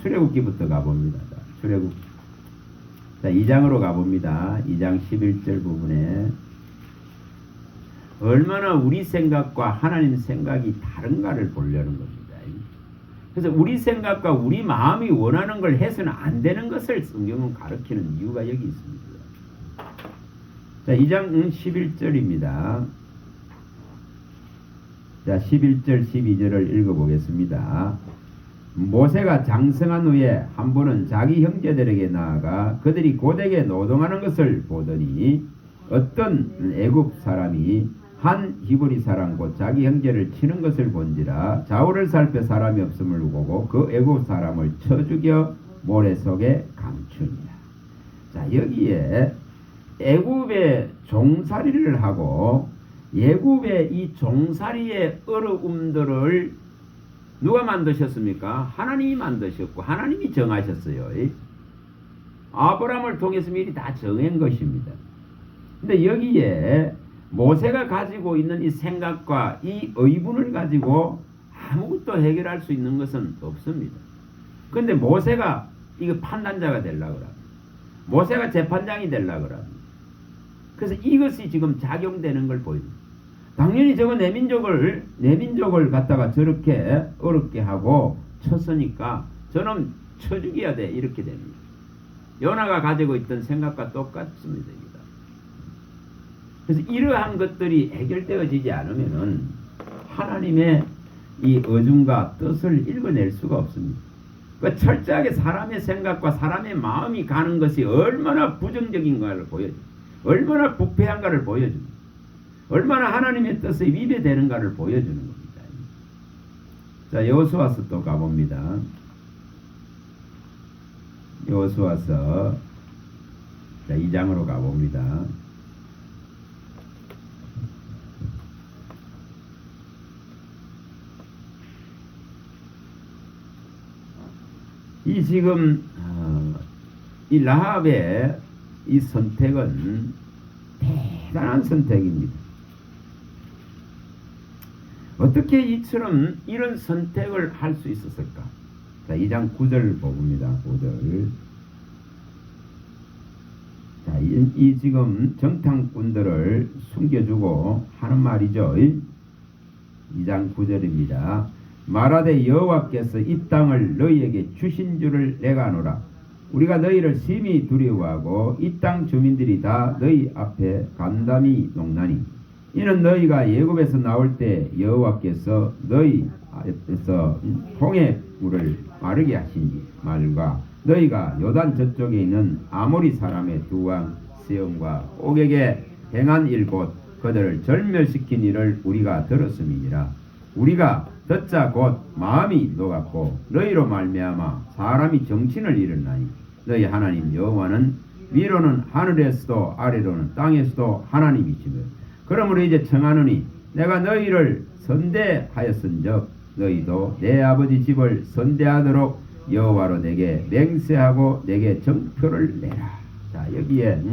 출애굽기부터 가봅니다. 자, 출애굽. 자, 2장으로 가봅니다. 2장 11절 부분에 얼마나 우리 생각과 하나님 생각이 다른가를 보려는 겁니다. 그래서 우리 생각과 우리 마음이 원하는 걸 해서는 안 되는 것을 성경은 가르치는 이유가 여기 있습니다. 자, 2장 11절입니다. 자, 11절 12절을 읽어보겠습니다. 모세가 장성한 후에 한 번은 자기 형제들에게 나아가 그들이 고되게 노동하는 것을 보더니 어떤 애굽 사람이 한 히브리 사람 곧 자기 형제를 치는 것을 본지라 좌우를 살펴 사람이 없음을 보고 그 애굽 사람을 쳐 죽여 모래 속에 감추니라. 자, 여기에 애굽의 종살이를 하고 애굽의 이 종살이의 어려움들을 누가 만드셨습니까? 하나님이 만드셨고 하나님이 정하셨어요. 아브라함을 통해서 미리 다 정한 것입니다. 근데 여기에 모세가 가지고 있는 이 생각과 이 의분을 가지고 아무것도 해결할 수 있는 것은 없습니다. 근데 모세가 이거 판단자가 되려고 합니다. 모세가 재판장이 되려고 합니다. 그래서 이것이 지금 작용되는 걸 보입니다. 당연히 저거 내 민족을 갖다가 저렇게 어렵게 하고 쳤으니까 저놈 쳐 죽여야 돼, 이렇게 됩니다. 요나가 가지고 있던 생각과 똑같습니다. 그래서 이러한 것들이 해결되어지지 않으면은 하나님의 이 의중과 뜻을 읽어낼 수가 없습니다. 그러니까 철저하게 사람의 생각과 사람의 마음이 가는 것이 얼마나 부정적인가를 보여줍니다. 얼마나 부패한가를 보여줍니다. 얼마나 하나님의 뜻에 위배되는가를 보여주는 겁니다. 자, 여호수아서 또 가봅니다. 여호수아서 2장으로 가봅니다. 이 지금 이 라합의 이 선택은 대단한 선택입니다. 어떻게 이처럼 이런 선택을 할 수 있었을까? 자, 2장 9절 봅니다. 9절. 자, 이 지금 정탐꾼들을 숨겨주고 하는 말이죠. 2장 9절입니다. 말하되 여호와께서 이 땅을 너희에게 주신 줄을 내가 아노라. 우리가 너희를 심히 두려워하고 이 땅 주민들이 다 너희 앞에 간담이 농나니 이는 너희가 애굽에서 나올 때 여호와께서 너희 앞에서 홍해 물을 마르게 하신 말과 너희가 요단 저쪽에 있는 아모리 사람의 두 왕 시온과 옥에게 행한 일 곧 그들을 절멸시킨 일을 우리가 들었음이니라. 우리가 듣자 곧 마음이 녹았고 너희로 말미암아 사람이 정신을 잃었나니 너희 하나님 여호와는 위로는 하늘에서도 아래로는 땅에서도 하나님이시며 그러므로 이제 청하노니 내가 너희를 선대하였은즉 너희도 내 아버지 집을 선대하도록 여호와로 내게 맹세하고 내게 정표를 내라. 자, 여기에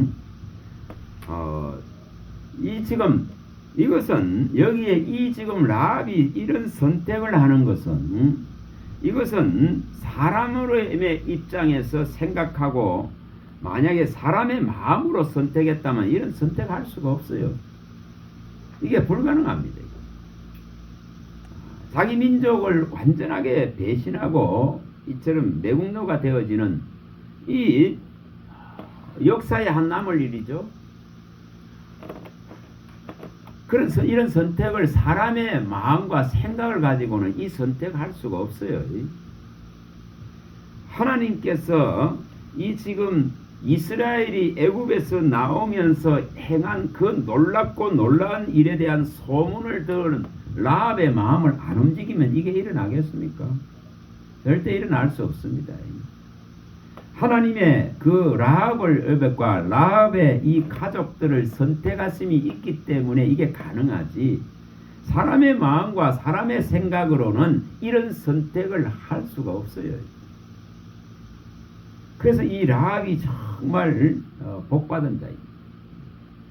이 지금 이것은 여기에 이 지금 라합이 이런 선택을 하는 것은 이것은 사람으로의 입장에서 생각하고 만약에 사람의 마음으로 선택했다면 이런 선택할 수가 없어요. 이게 불가능합니다. 자기 민족을 완전하게 배신하고 이처럼 매국노가 되어지는 이 역사에 한 남을 일이죠. 그래서 이런 선택을 사람의 마음과 생각을 가지고는 이 선택할 수가 없어요. 하나님께서 이 지금 이스라엘이 애굽에서 나오면서 행한 그 놀랍고 놀라운 일에 대한 소문을 들은 라합의 마음을 안 움직이면 이게 일어나겠습니까? 절대 일어날 수 없습니다. 하나님의 그 라합과 라합의 이 가족들을 선택하심이 있기 때문에 이게 가능하지 사람의 마음과 사람의 생각으로는 이런 선택을 할 수가 없어요. 그래서 이 라합이 정말 복받은 자입니다.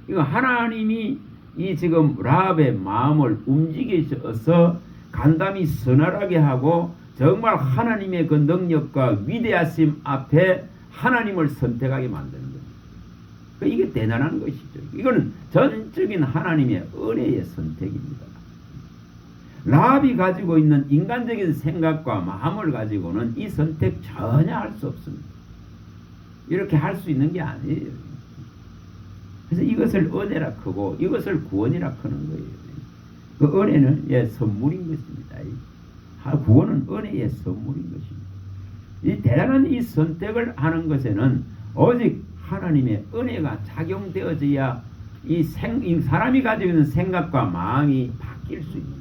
이거 하나님이 이 지금 라합의 마음을 움직이셔서 간담이 선활하게 하고 정말 하나님의 그 능력과 위대하심 앞에 하나님을 선택하게 만드는 겁니다. 이게 대단한 것이죠. 이거는 전적인 하나님의 은혜의 선택입니다. 라합이 가지고 있는 인간적인 생각과 마음을 가지고는 이 선택 전혀 할 수 없습니다. 이렇게 할 수 있는 게 아니에요. 그래서 이것을 은혜라 크고 이것을 구원이라 크는 거예요. 그 은혜는 선물인 것입니다. 구원은 은혜의 선물인 것입니다. 이 대단한 이 선택을 하는 것에는 오직 하나님의 은혜가 작용되어져야 이 사람이 가지고 있는 생각과 마음이 바뀔 수 있는 거예요.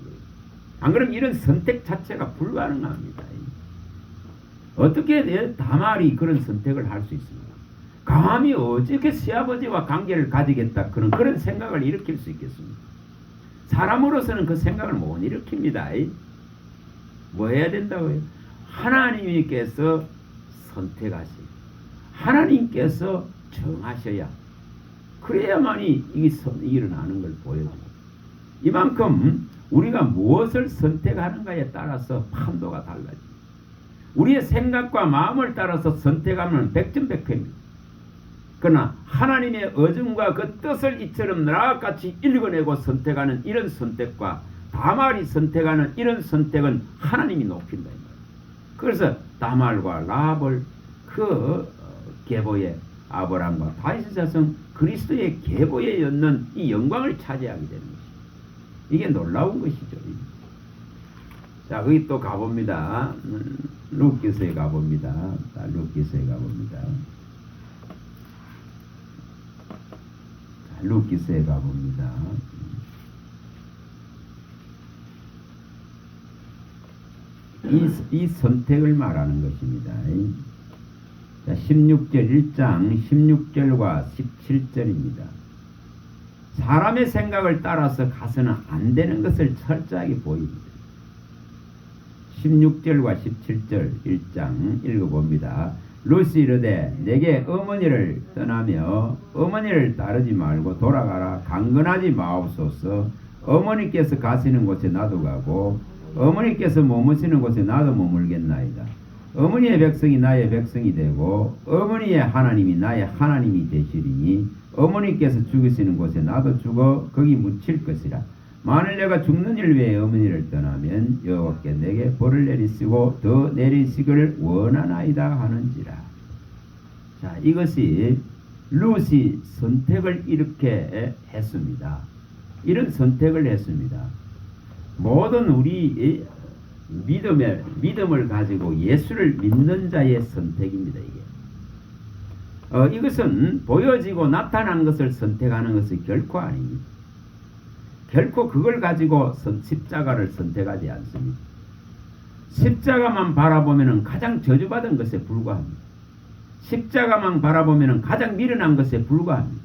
안 그러면 이런 선택 자체가 불가능합니다. 어떻게 다말이 그런 선택을 할 수 있습니까? 감히 어떻게 시아버지와 관계를 가지겠다 그런 생각을 일으킬 수 있겠습니까? 사람으로서는 그 생각을 못 일으킵니다. 뭐 해야 된다고요? 하나님께서 선택하시고 하나님께서 정하셔야 그래야만이 이게 일어나는 걸 보여줍니다. 이만큼 우리가 무엇을 선택하는가에 따라서 판도가 달라집니다. 우리의 생각과 마음을 따라서 선택하면 백전백패입니다. 그러나 하나님의 의중과 그 뜻을 이처럼 나같이 읽어내고 선택하는 이런 선택과 다말이 선택하는 이런 선택은 하나님이 높인다. 그래서 다말과 라합을 그 계보의 아브라함과 다윗의 자손 그리스도의 계보에 였는 이 영광을 차지하게 되는 것입니다. 이게 놀라운 것이죠. 자, 거기 또 가봅니다. 룻기서에 가봅니다. 룻기서에 가봅니다. 룻기서에 가봅니다. 이 선택을 말하는 것입니다. 자, 16절 1장 16절과 17절입니다. 사람의 생각을 따라서 가서는 안 되는 것을 철저하게 보입니다. 16절과 17절 1장 읽어봅니다. 룻이 이르되 내게 어머니를 떠나며 어머니를 따르지 말고 돌아가라. 강건하지 마옵소서. 어머니께서 가시는 곳에 나도 가고 어머니께서 머무시는 곳에 나도 머물겠나이다. 어머니의 백성이 나의 백성이 되고 어머니의 하나님이 나의 하나님이 되시리니 어머니께서 죽으시는 곳에 나도 죽어 거기 묻힐 것이라. 만일 내가 죽는 일 외에 어머니를 떠나면 여호와께 내게 벌을 내리시고 더 내리시기를 원하나이다 하는지라. 자, 이것이 룻이 선택을 이렇게 했습니다. 이런 선택을 했습니다. 모든 우리 믿음을 가지고 예수를 믿는 자의 선택입니다. 이게 이것은 보여지고 나타난 것을 선택하는 것이 결코 아닙니다. 결코 그걸 가지고 십자가를 선택하지 않습니다. 십자가만 바라보면 가장 저주받은 것에 불과합니다. 십자가만 바라보면 가장 미련한 것에 불과합니다.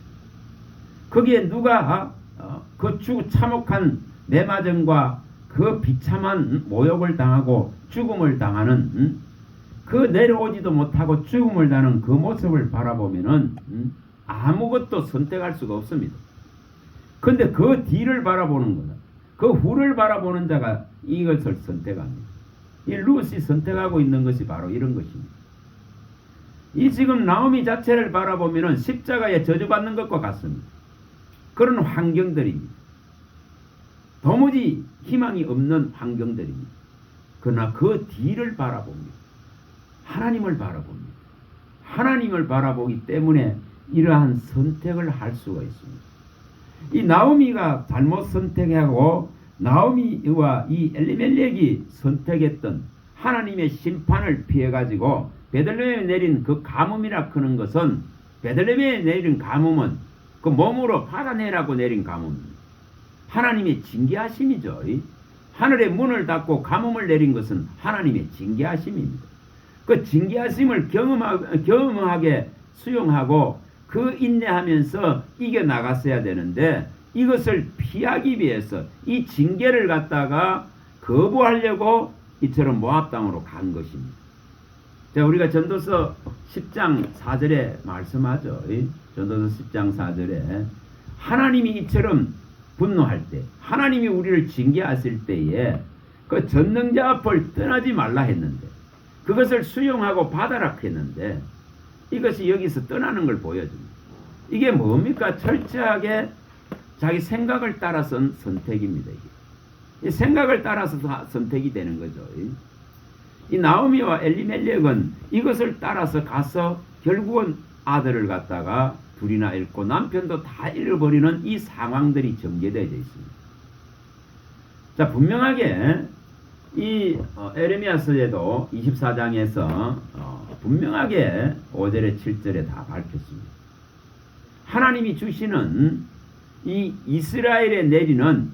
거기에 누가 그 참혹한 매맞음과 그 비참한 모욕을 당하고 죽음을 당하는 그 내려오지도 못하고 죽음을 당하는 그 모습을 바라보면은 아무것도 선택할 수가 없습니다. 근데 그 뒤를 바라보는 거다. 그 후를 바라보는 자가 이것을 선택합니다. 이 룻이 선택하고 있는 것이 바로 이런 것입니다. 이 지금 나오미 자체를 바라보면은 십자가에 저주받는 것과 같습니다. 그런 환경들입니다. 도무지 희망이 없는 환경들입니다. 그러나 그 뒤를 바라봅니다. 하나님을 바라봅니다. 하나님을 바라보기 때문에 이러한 선택을 할 수가 있습니다. 이 나오미가 잘못 선택하고 나오미와 이 엘리멜렉이 선택했던 하나님의 심판을 피해가지고 베들레헴에 내린 그 가뭄이라 크는 것은 베들레헴에 내린 가뭄은 그 몸으로 받아내라고 내린 가뭄입니다. 하나님의 징계하심이죠. 하늘의 문을 닫고 가뭄을 내린 것은 하나님의 징계하심입니다. 그 징계하심을 경험하게 수용하고 그 인내하면서 이겨나갔어야 되는데 이것을 피하기 위해서 이 징계를 갖다가 거부하려고 이처럼 모압 땅으로 간 것입니다. 자, 우리가 전도서 10장 4절에 말씀하죠. 전도서 10장 4절에 하나님이 이처럼 분노할 때 하나님이 우리를 징계하실 때에 그 전능자 앞을 떠나지 말라 했는데 그것을 수용하고 받아라 했는데 이것이 여기서 떠나는 걸 보여줍니다. 이게 뭡니까? 철저하게 자기 생각을 따라선 선택입니다. 이게. 이 생각을 따라서 선택이 되는 거죠. 이 나오미와 엘리멜렉은 이것을 따라서 가서 결국은 아들을 갖다가 둘이나 잃고 남편도 다 잃어버리는 이 상황들이 전개되어 있습니다. 자, 분명하게 이 에레미야서에도 24장에서 분명하게 5절에 7절에 다 밝혔습니다. 하나님이 주시는 이 이스라엘에 내리는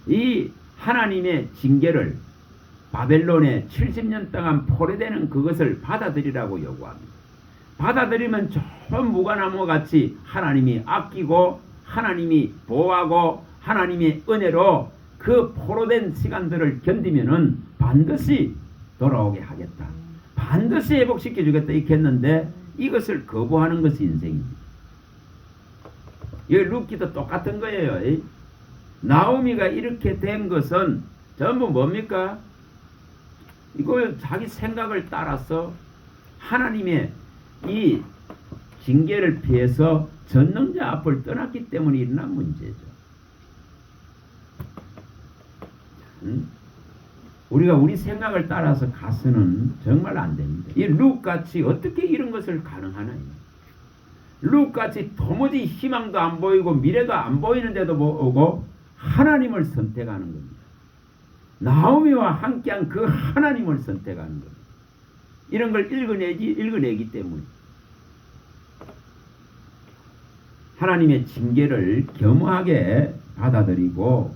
이 하나님의 징계를 바벨론에 70년 동안 포로되는 그것을 받아들이라고 요구합니다. 받아들이면 저 무화과나무 같이 하나님이 아끼고 하나님이 보호하고 하나님의 은혜로 그 포로된 시간들을 견디면은 반드시 돌아오게 하겠다. 반드시 회복시켜 주겠다 이렇게 했는데 이것을 거부하는 것이 인생입니다. 여기 룻기도 똑같은 거예요. 나오미가 이렇게 된 것은 전부 뭡니까? 이거 자기 생각을 따라서 하나님의 이 징계를 피해서 전능자 앞을 떠났기 때문에 일어난 문제죠. 우리가 우리 생각을 따라서 가서는 정말 안 됩니다. 이 룻같이 어떻게 이런 것을 가능하나요? 룻같이 도무지 희망도 안 보이고 미래도 안 보이는데도 보고 하나님을 선택하는 겁니다. 나오미와 함께한 그 하나님을 선택하는 겁니다. 이런 걸 읽어내기 때문에 하나님의 징계를 겸허하게 받아들이고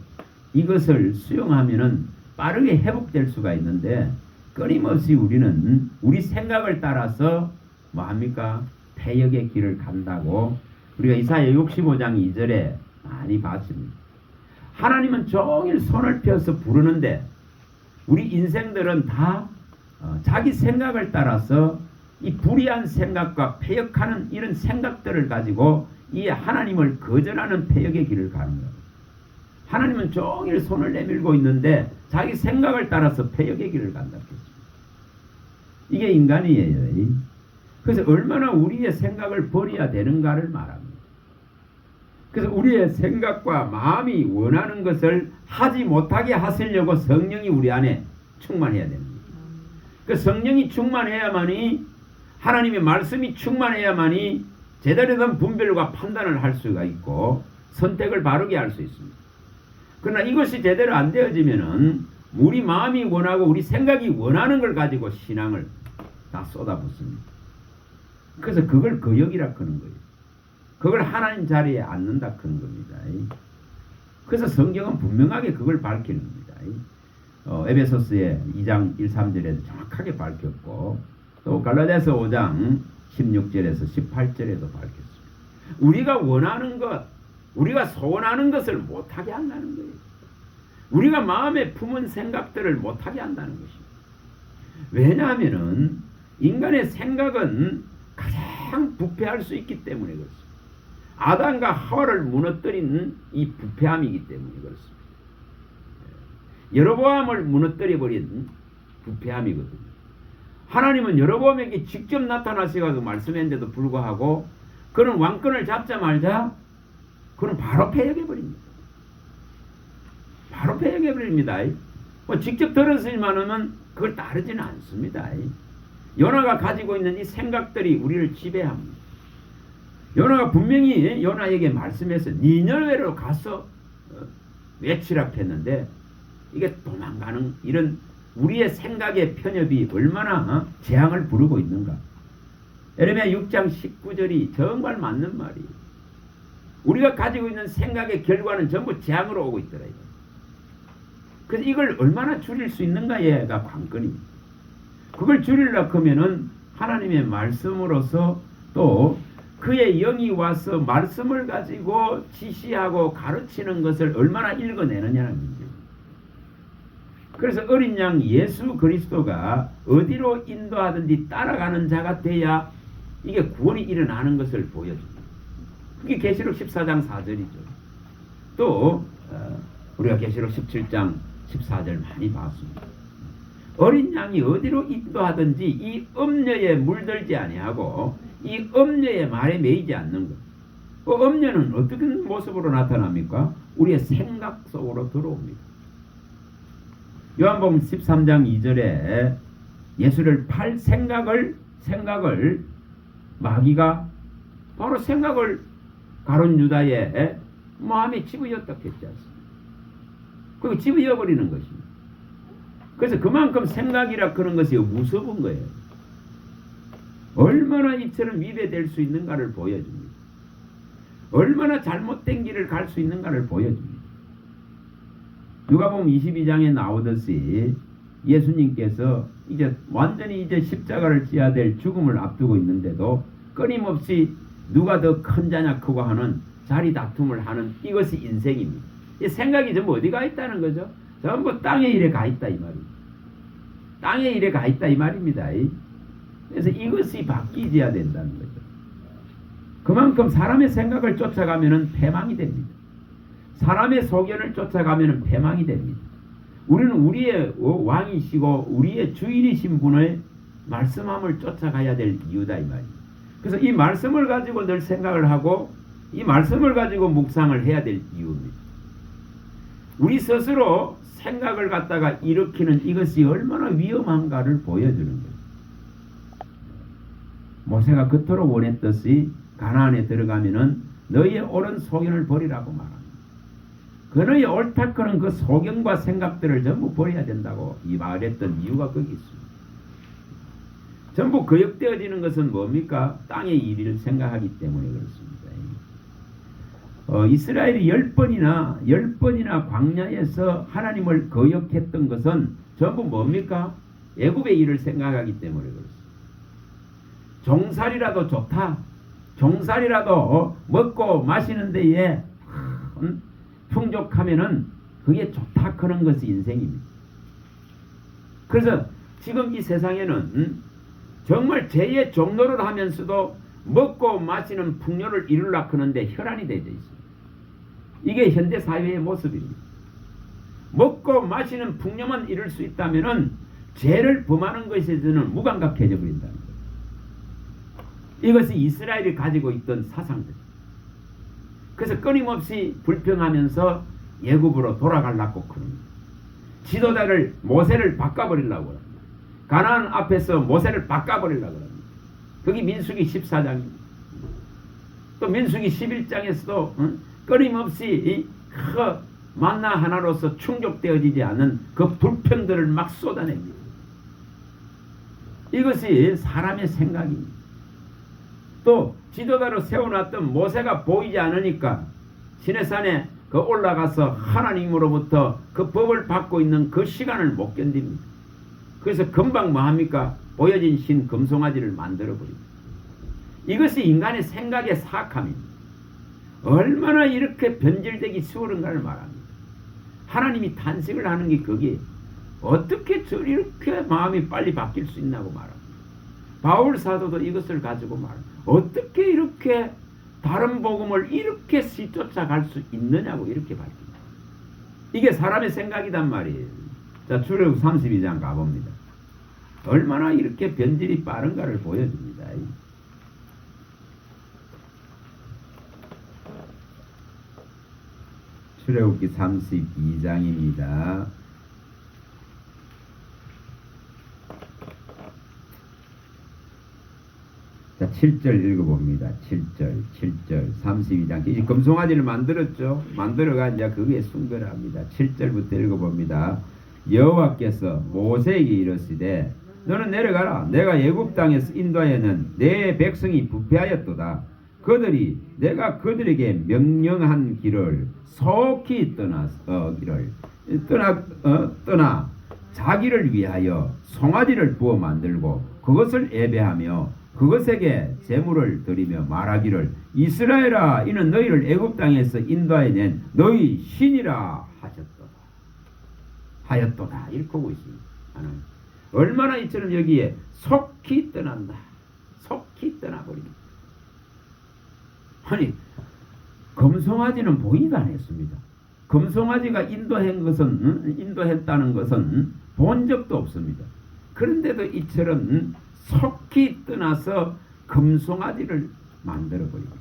이것을 수용하면은 빠르게 회복될 수가 있는데 끊임없이 우리는 우리 생각을 따라서 뭐 합니까? 폐역의 길을 간다고 우리가 이사야 65장 2절에 많이 봤습니다. 하나님은 종일 손을 펴서 부르는데 우리 인생들은 다 자기 생각을 따라서 이 불의한 생각과 폐역하는 이런 생각들을 가지고 이 하나님을 거절하는 폐역의 길을 가는 거예요. 하나님은 종일 손을 내밀고 있는데 자기 생각을 따라서 폐역의 길을 간다. 이게 인간이에요. 그래서 얼마나 우리의 생각을 버려야 되는가를 말합니다. 그래서 우리의 생각과 마음이 원하는 것을 하지 못하게 하시려고 성령이 우리 안에 충만해야 됩니다. 그 성령이 충만해야만이 하나님의 말씀이 충만해야만이 제대로 된 분별과 판단을 할 수가 있고 선택을 바르게 할 수 있습니다. 그러나 이것이 제대로 안 되어지면은 우리 마음이 원하고 우리 생각이 원하는 걸 가지고 신앙을 다 쏟아붓습니다. 그래서 그걸 거역이라 그런 거예요. 그걸 하나님 자리에 앉는다 그런 겁니다. 그래서 성경은 분명하게 그걸 밝히는 겁니다. 에베소스의 2장 1, 3절에도 정확하게 밝혔고 또 갈라디아서 5장 16절에서 18절에도 밝혔습니다. 우리가 원하는 것, 우리가 소원하는 것을 못하게 한다는 거예요. 우리가 마음에 품은 생각들을 못하게 한다는 것입니다. 왜냐하면 인간의 생각은 가장 부패할 수 있기 때문에 그렇습니다. 아담과 하와를 무너뜨린 이 부패함이기 때문에 그렇습니다. 여로보암을 무너뜨려버린 부패함이거든요. 하나님은 여로보암에게 직접 나타나셔서 말씀했는데도 불구하고 그는 왕권을 잡자마자 그는 바로 폐역해버립니다. 바로 폐역해버립니다. 직접 들었을만하면 그걸 따르지는 않습니다. 요나가 가지고 있는 이 생각들이 우리를 지배합니다. 요나가 분명히 요나에게 말씀해서 니느웨로 가서 외치라 했는데 이게 도망가는 이런 우리의 생각의 편협이 얼마나 재앙을 부르고 있는가. 에레미야 6장 19절이 정말 맞는 말이에요. 우리가 가지고 있는 생각의 결과는 전부 재앙으로 오고 있더라. 그래서 이걸 얼마나 줄일 수 있는가가 관건입니다. 그걸 줄이려고 하면은 하나님의 말씀으로서 또 그의 영이 와서 말씀을 가지고 지시하고 가르치는 것을 얼마나 읽어내느냐는 문제입니다. 그래서 어린 양 예수 그리스도가 어디로 인도하든지 따라가는 자가 돼야 이게 구원이 일어나는 것을 보여줍니다. 그게 계시록 14장 4절이죠. 또 우리가 계시록 17장 14절 많이 봤습니다. 어린 양이 어디로 인도하든지 이 음녀에 물들지 아니하고 이 음녀의 말에 매이지 않는 것. 엄녀는 어떤 모습으로 나타납니까? 우리의 생각 속으로 들어옵니다. 요한복음 13장 2절에 예수를 팔 생각을 마귀가 바로 생각을 가룟 유다의 마음에 집어였다 했지 않습니까? 그리고 집어여버리는 것입니다. 그래서 그만큼 생각이라 그런 것이 무서운 거예요. 얼마나 이처럼 위배될 수 있는가를 보여줍니다. 얼마나 잘못된 길을 갈 수 있는가를 보여줍니다. 누가복음 22장에 나오듯이 예수님께서 이제 완전히 이제 십자가를 지어야 될 죽음을 앞두고 있는데도 끊임없이 누가 더 큰 자냐 크고 하는 자리 다툼을 하는 이것이 인생입니다. 이 생각이 전부 어디 가 있다는 거죠? 전부 땅의 일에 가 있다 이 말입니다. 땅의 일에 가 있다 이 말입니다. 그래서 이것이 바뀌어야 된다는 거죠. 그만큼 사람의 생각을 쫓아가면 패망이 됩니다. 사람의 소견을 쫓아가면 패망이 됩니다. 우리는 우리의 왕이시고 우리의 주인이신 분의 말씀함을 쫓아가야 될 이유다 이 말입니다. 그래서 이 말씀을 가지고 늘 생각을 하고 이 말씀을 가지고 묵상을 해야 될 이유입니다. 우리 스스로 생각을 갖다가 일으키는 이것이 얼마나 위험한가를 보여주는 거예요. 모세가 그토록 원했듯이 가나안에 들어가면은 너희의 옳은 소견을 버리라고 말합니다. 그너의 옳다거는 그 소견과 생각들을 전부 버려야 된다고 이 말했던 이유가 거기 있습니다. 전부 거역되어지는 것은 뭡니까? 땅의 일을 생각하기 때문에 그렇습니다. 이스라엘이 10번이나 광야에서 하나님을 거역했던 것은 전부 뭡니까? 애굽의 일을 생각하기 때문에 그렇습니다. 종살이라도 좋다. 종살이라도 먹고 마시는 데에 풍족하면은 그게 좋다 그런 것이 인생입니다. 그래서 지금 이 세상에는 정말 죄의 종로를 하면서도 먹고 마시는 풍요를 이루려고 하는데 혈안이 되어 있습니다. 이게 현대 사회의 모습입니다. 먹고 마시는 풍요만 이룰 수 있다면은 죄를 범하는 것에서는 무감각해져 버린다는 거예요. 이것이 이스라엘이 가지고 있던 사상들. 그래서 끊임없이 불평하면서 애굽으로 돌아가려고 그럽니다. 지도자를 모세를 바꿔버리려고 합니다. 가나안 앞에서 모세를 바꿔버리려고 합니다. 거기 민수기 14장입니다. 또 민수기 11장에서도 끊임없이 그 만나 하나로서 충족되어지지 않는 그 불평들을 막 쏟아냅니다. 이것이 사람의 생각입니다. 또 지도자로 세워놨던 모세가 보이지 않으니까 시내산에 그 올라가서 하나님으로부터 그 법을 받고 있는 그 시간을 못 견딥니다. 그래서 금방 뭐합니까? 보여진 신 금송아지를 만들어버립니다. 이것이 인간의 생각의 사악함입니다. 얼마나 이렇게 변질되기 쉬운가를 말합니다. 하나님이 탄식을 하는 게 그게 어떻게 이렇게 마음이 빨리 바뀔 수 있냐고 말합니다. 바울 사도도 이것을 가지고 말합니다. 어떻게 이렇게 다른 복음을 이렇게 쫓아갈 수 있느냐고 이렇게 밝힙니다. 이게 사람의 생각이단 말이에요. 자, 출애굽 32장 가봅니다. 얼마나 이렇게 변질이 빠른가를 보여줍니다. 출애굽기 32장입니다. 자, 7절 읽어봅니다. 7절 32장. 이제 금송아지를 만들었죠. 만들어가 이제 그게 순결합니다. 7절부터 읽어봅니다. 여호와께서 모세에게 이르시되 너는 내려가라. 내가 애굽 땅에서 인도하여는 내 백성이 부패하였도다. 그들이 내가 그들에게 명령한 길을 속히 떠나 자기를 위하여 송아지를 부어 만들고 그것을 예배하며 그것에게 제물을 드리며 말하기를 이스라엘아 이는 너희를 애굽 땅에서 인도하여낸 너희 신이라 하였도다 이렇게 하고 있습니다. 하나님. 얼마나 이처럼 여기에 속히 떠난다. 속히 떠나버립니다. 아니 금송아지는 보이도 안 했습니다. 금송아지가 인도했다는 것은 본 적도 없습니다. 그런데도 이처럼 속히 떠나서 금송아지를 만들어버립니다.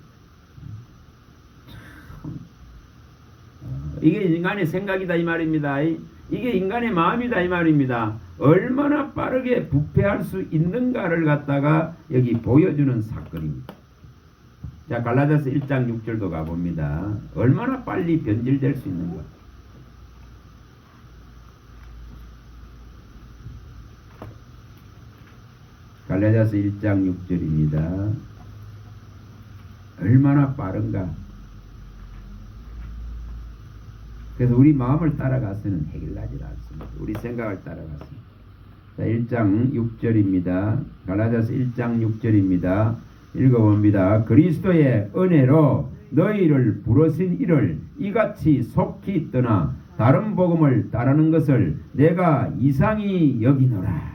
이게 인간의 생각이다 이 말입니다. 이게 인간의 마음이다 이 말입니다. 얼마나 빠르게 부패할 수 있는가를 갖다가 여기 보여주는 사건입니다. 자, 갈라디아서 1장 6절도 가봅니다. 얼마나 빨리 변질될 수 있는가. 갈라디아서 1장 6절입니다. 얼마나 빠른가. 그래서 우리 마음을 따라가서는 해결나지 않습니다. 우리 생각을 따라갔습니다. 자, 1장 6절입니다. 갈라디아서 1장 6절입니다. 읽어봅니다. 그리스도의 은혜로 너희를 부르신 이를 이같이 속히 떠나 다른 복음을 따르는 것을 내가 이상히 여기노라.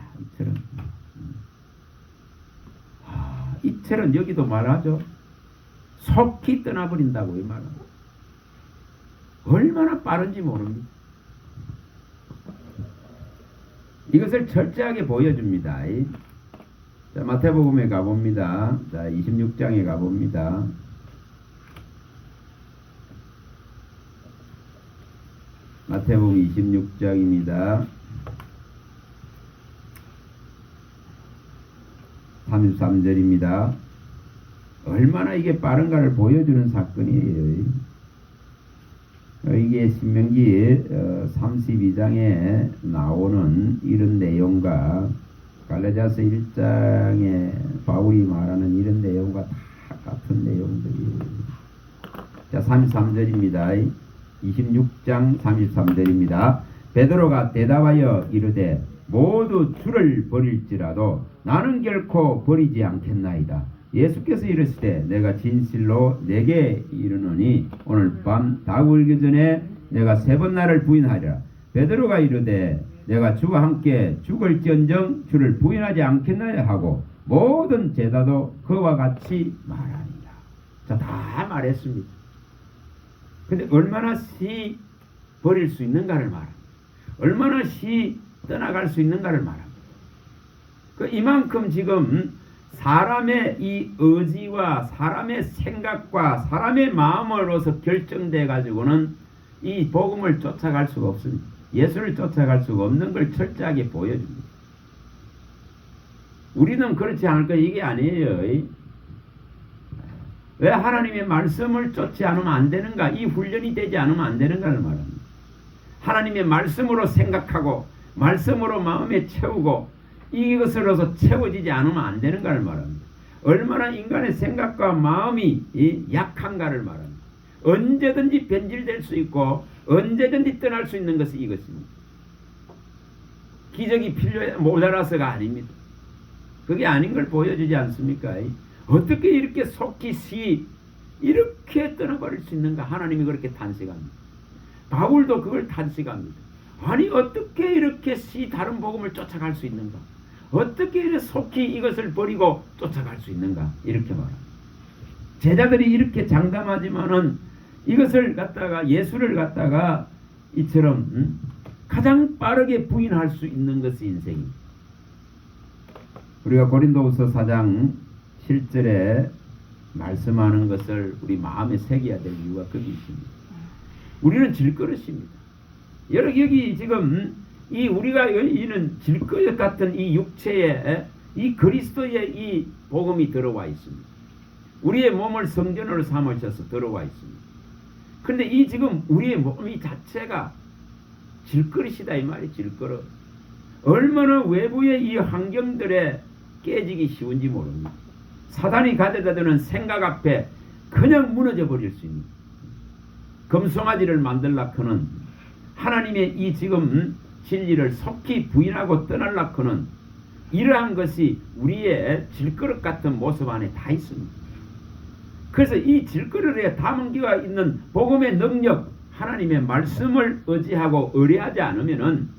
이처럼 여기도 말하죠. 속히 떠나버린다고 이 말은. 얼마나 빠른지 모릅니다. 이것을 철저하게 보여줍니다. 자, 마태복음에 가봅니다. 자, 26장에 가봅니다. 마태복음 26장입니다. 33절입니다. 얼마나 이게 빠른가를 보여주는 사건이에요. 이게 신명기 32장에 나오는 이런 내용과 갈라디아서 1장에 바울이 말하는 이런 내용과 다 같은 내용들이에요. 자, 33절입니다. 26장 33절입니다. 베드로가 대답하여 이르되 모두 주를 버릴지라도 나는 결코 버리지 않겠나이다. 예수께서 이르시되 내가 진실로 내게 이르노니 오늘 밤 닭 울기 전에 내가 3번 나를 부인하리라. 베드로가 이르되 내가 주와 함께 죽을지언정 주를 부인하지 않겠나요 하고 모든 제자도 그와 같이 말하니라. 자, 다 말했습니다. 근데 얼마나 시 버릴 수 있는가를 말합니다. 얼마나 시 떠나갈 수 있는가를 말합니다. 이만큼 지금 사람의 이 의지와 사람의 생각과 사람의 마음으로서 결정돼 가지고는 이 복음을 쫓아갈 수가 없습니다. 예수를 쫓아갈 수가 없는 걸 철저하게 보여줍니다. 우리는 그렇지 않을 거 이게 아니에요. 왜 하나님의 말씀을 쫓지 않으면 안 되는가? 이 훈련이 되지 않으면 안 되는가를 말합니다. 하나님의 말씀으로 생각하고 말씀으로 마음에 채우고 이것으로서 채워지지 않으면 안 되는가를 말합니다. 얼마나 인간의 생각과 마음이 약한가를 말합니다. 언제든지 변질될 수 있고 언제든지 떠날 수 있는 것이 이것입니다. 기적이 모자라서가 아닙니다. 그게 아닌 걸 보여주지 않습니까? 어떻게 이렇게 속히 이렇게 떠나버릴 수 있는가? 하나님이 그렇게 탄식합니다. 바울도 그걸 탄식합니다. 아니 어떻게 이렇게 다른 복음을 쫓아갈 수 있는가? 어떻게 이렇게 속히 이것을 버리고 쫓아갈 수 있는가? 이렇게 말합니다. 제자들이 이렇게 장담하지만은 이것을 갖다가 예수를 갖다가 이처럼 가장 빠르게 부인할 수 있는 것이 인생입니다. 우리가 고린도후서 4장 7절에 말씀하는 것을 우리 마음에 새겨야 될 이유가 거기 있습니다. 우리는 질그릇입니다. 여기 지금 이 우리가 이는 질그릇 같은 이 육체에 이 그리스도의 이 복음이 들어와 있습니다. 우리의 몸을 성전으로 삼으셔서 들어와 있습니다. 그런데 이 지금 우리의 몸이 자체가 질그릇이다 이 말이 질그릇. 얼마나 외부의 이 환경들에 깨지기 쉬운지 모릅니다. 사단이 가져다 드는 생각 앞에 그냥 무너져 버릴 수 있는 금송아지를 만들라커는 하나님의 이 지금 진리를 속히 부인하고 떠날라커는 이러한 것이 우리의 질그릇 같은 모습 안에 다 있습니다. 그래서 이 질그릇에 담기가 있는 복음의 능력, 하나님의 말씀을 의지하고 의뢰하지 않으면은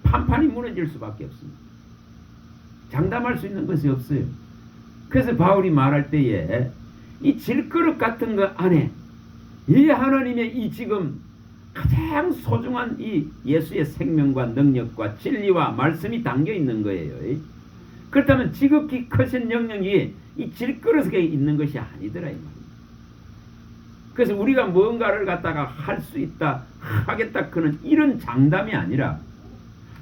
판판이 무너질 수밖에 없습니다. 장담할 수 있는 것이 없어요. 그래서 바울이 말할 때에 이 질그릇 같은 것 안에 이 하나님의 이 지금 가장 소중한 이 예수의 생명과 능력과 진리와 말씀이 담겨 있는 거예요. 그렇다면 지극히 크신 영역이 이 질그릇에 있는 것이 아니더라 이 말입니다. 그래서 우리가 뭔가를 갖다가 할 수 있다, 하겠다 그런 이런 장담이 아니라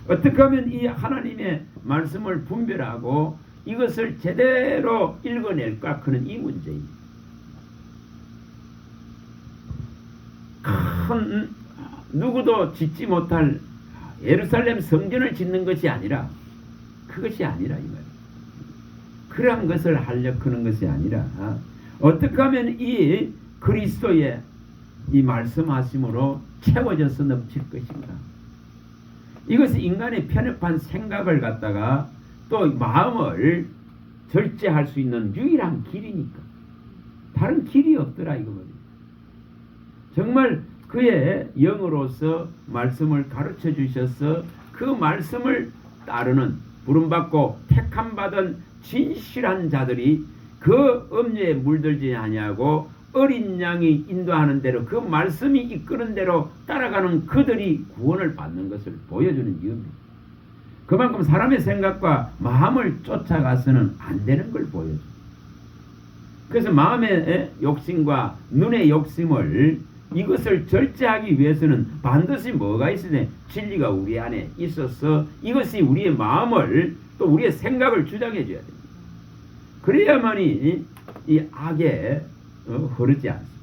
어떻게 하면 이 하나님의 말씀을 분별하고 이것을 제대로 읽어낼까 그런 이 문제입니다. 큰 누구도 짓지 못할 예루살렘 성전을 짓는 것이 아니라 그것이 아니라 이 말이에요. 그러한 것을 하려 그런 것이 아니라 어떻게 하면 이 그리스도의 이 말씀하심으로 채워져서 넘칠 것인가. 이것이 인간의 편협한 생각을 갖다가 또 마음을 절제할 수 있는 유일한 길이니까 다른 길이 없더라 이거 말이에요. 정말 그의 영으로서 말씀을 가르쳐 주셔서 그 말씀을 따르는 부름받고 택함받은 진실한 자들이 그 음료에 물들지 아니하고 어린 양이 인도하는 대로 그 말씀이 이끄는 대로 따라가는 그들이 구원을 받는 것을 보여주는 이유입니다. 그만큼 사람의 생각과 마음을 쫓아가서는 안 되는 걸 보여줘요. 그래서 마음의 욕심과 눈의 욕심을 이것을 절제하기 위해서는 반드시 뭐가 있어야 돼? 진리가 우리 안에 있어서 이것이 우리의 마음을 또 우리의 생각을 주장해 줘야 됩니다. 그래야만이 이 악에 흐르지 않습니다.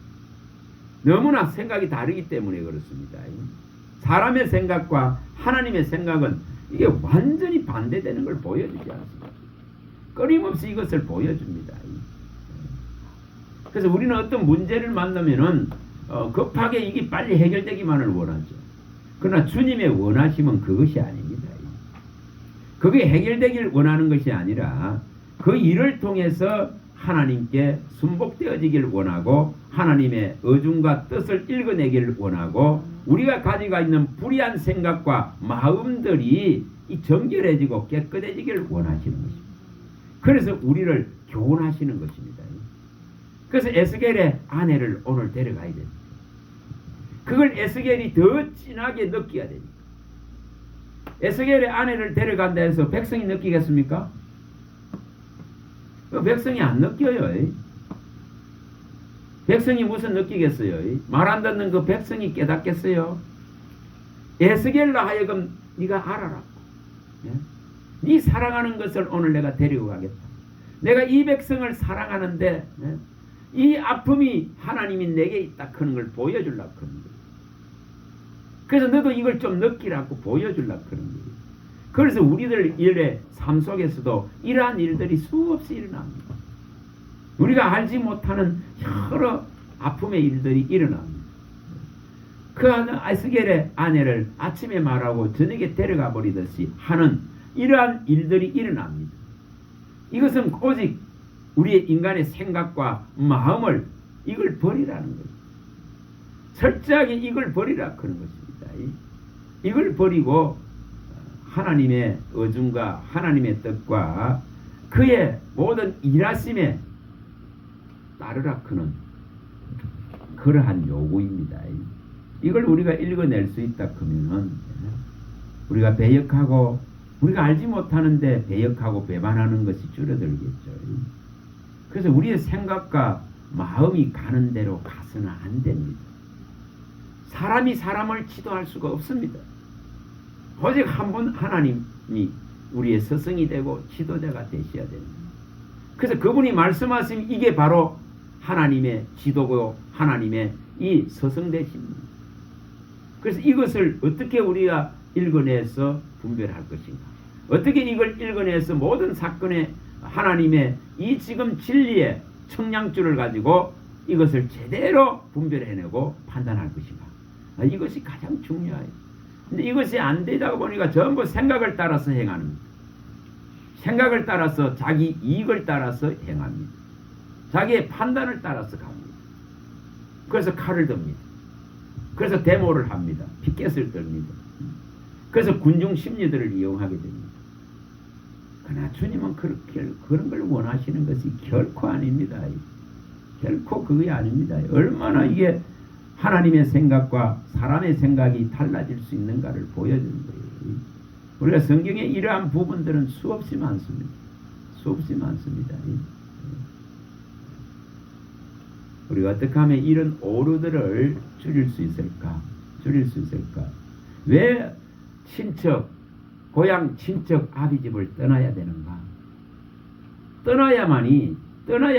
너무나 생각이 다르기 때문에 그렇습니다. 사람의 생각과 하나님의 생각은 이게 완전히 반대되는 걸 보여주지 않습니다. 끊임없이 이것을 보여줍니다. 그래서 우리는 어떤 문제를 만나면은 급하게 이게 빨리 해결되기만을 원하죠. 그러나 주님의 원하심은 그것이 아닙니다. 그게 해결되길 원하는 것이 아니라 그 일을 통해서 하나님께 순복되어지길 원하고 하나님의 의중과 뜻을 읽어내기를 원하고 우리가 가지고 있는 불의한 생각과 마음들이 정결해지고 깨끗해지기를 원하시는 것입니다. 그래서 우리를 교훈하시는 것입니다. 그래서 에스겔의 아내를 오늘 데려가야 됩니다. 그걸 에스겔이 더 진하게 느껴야 됩니다. 에스겔의 아내를 데려간다 해서 백성이 느끼겠습니까? 백성이 안 느껴요. 백성이 무슨 느끼겠어요? 말 안 듣는 그 백성이 깨닫겠어요? 에스겔로 하여금 네가 알아라. 네 사랑하는 것을 오늘 내가 데리고 가겠다. 내가 이 백성을 사랑하는데 이 아픔이 하나님이 내게 있다 그런 걸 보여주려고 그런 거예요. 그래서 너도 이걸 좀 느끼라고 보여주려고 그런 거예요. 그래서 우리들 일의 삶 속에서도 이러한 일들이 수없이 일어납니다. 우리가 알지 못하는 여러 아픔의 일들이 일어납니다. 그 에스겔의 아내를 아침에 말하고 저녁에 데려가 버리듯이 하는 이러한 일들이 일어납니다. 이것은 오직 우리의 인간의 생각과 마음을 이걸 버리라는 거예요. 철저하게 이걸 버리라 그런 것입니다. 이걸 버리고 하나님의 의중과 하나님의 뜻과 그의 모든 일하심에 따르라 그는 그러한 요구입니다. 이걸 우리가 읽어낼 수 있다 그러면은 우리가 배역하고 우리가 알지 못하는데 배역하고 배반하는 것이 줄어들겠죠. 그래서 우리의 생각과 마음이 가는 대로 가서는 안 됩니다. 사람이 사람을 지도할 수가 없습니다. 오직 한 분 하나님이 우리의 스승이 되고 지도자가 되셔야 됩니다. 그래서 그분이 말씀하신 이게 바로 하나님의 지도고 하나님의 이 스승 되십니다. 그래서 이것을 어떻게 우리가 읽어내서 분별할 것인가? 어떻게 이걸 읽어내서 모든 사건에 하나님의 이 지금 진리의 청량줄을 가지고 이것을 제대로 분별해내고 판단할 것인가? 이것이 가장 중요해요. 근데 이것이 안 되다 보니까 전부 생각을 따라서 행합니다. 생각을 따라서 자기 이익을 따라서 행합니다. 자기의 판단을 따라서 갑니다. 그래서 칼을 듭니다. 그래서 데모를 합니다. 피켓을 들입니다. 그래서 군중 심리들을 이용하게 됩니다. 그러나 주님은 그런 걸 원하시는 것이 결코 아닙니다. 결코 그게 아닙니다. 얼마나 이게 하나님의 생각과 사람의 생각이 달라질 수 있는가를 보여주는 거예요. 우리가 성경에 이러한 부분들은 수없이 많습니다. 수없이 많습니다. 우리가 어떻게 하면 이런 오류들을 줄일 수 있을까? 줄일 수 있을까? 왜 친척, 고향 친척 아비집을 떠나야 되는가? 떠나야만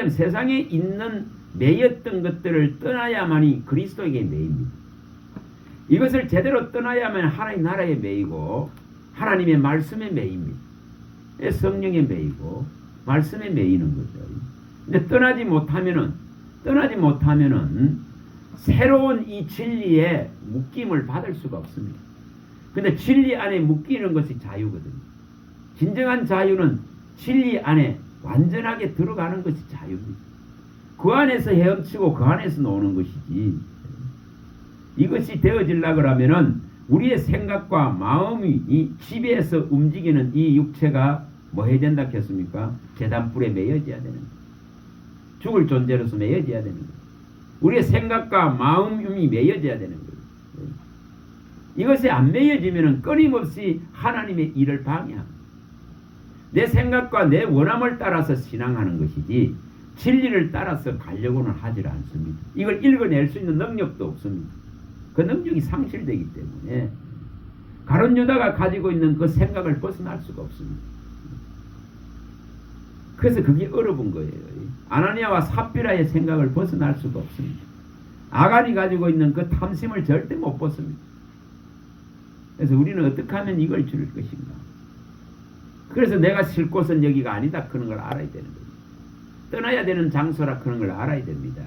세상에 있는 매였던 것들을 떠나야만이 그리스도에게 매입니다. 이것을 제대로 떠나야만 하나님 나라에 매이고 하나님의 말씀에 매입니다. 성령에 매이고 말씀에 매이는 거죠. 근데 떠나지 못하면은 새로운 이 진리에 묶임을 받을 수가 없습니다. 근데 진리 안에 묶이는 것이 자유거든요. 진정한 자유는 진리 안에 완전하게 들어가는 것이 자유입니다. 그 안에서 헤엄치고 그 안에서 노는 것이지. 이것이 되어지려고 하면은 우리의 생각과 마음이 이 지배해서 움직이는 이 육체가 뭐 해야 된다 했습니까? 제단불에 매여져야 되는 거예요. 죽을 존재로서 매여져야 되는 거예요. 우리의 생각과 마음이 매여져야 되는 거예요. 이것이 안 매여지면 끊임없이 하나님의 일을 방해합니다. 내 생각과 내 원함을 따라서 신앙하는 것이지 진리를 따라서 가려고는 하지 않습니다. 이걸 읽어낼 수 있는 능력도 없습니다. 그 능력이 상실되기 때문에 가룟 유다가 가지고 있는 그 생각을 벗어날 수가 없습니다. 그래서 그게 어려운 거예요. 아나니아와 삽비라의 생각을 벗어날 수가 없습니다. 아간이 가지고 있는 그 탐심을 절대 못 벗습니다. 그래서 우리는 어떻게 하면 이걸 줄일 것인가? 그래서 내가 쉴 곳은 여기가 아니다 그런 걸 알아야 되는 거예요. 떠나야 되는 장소라 그런 걸 알아야 됩니다.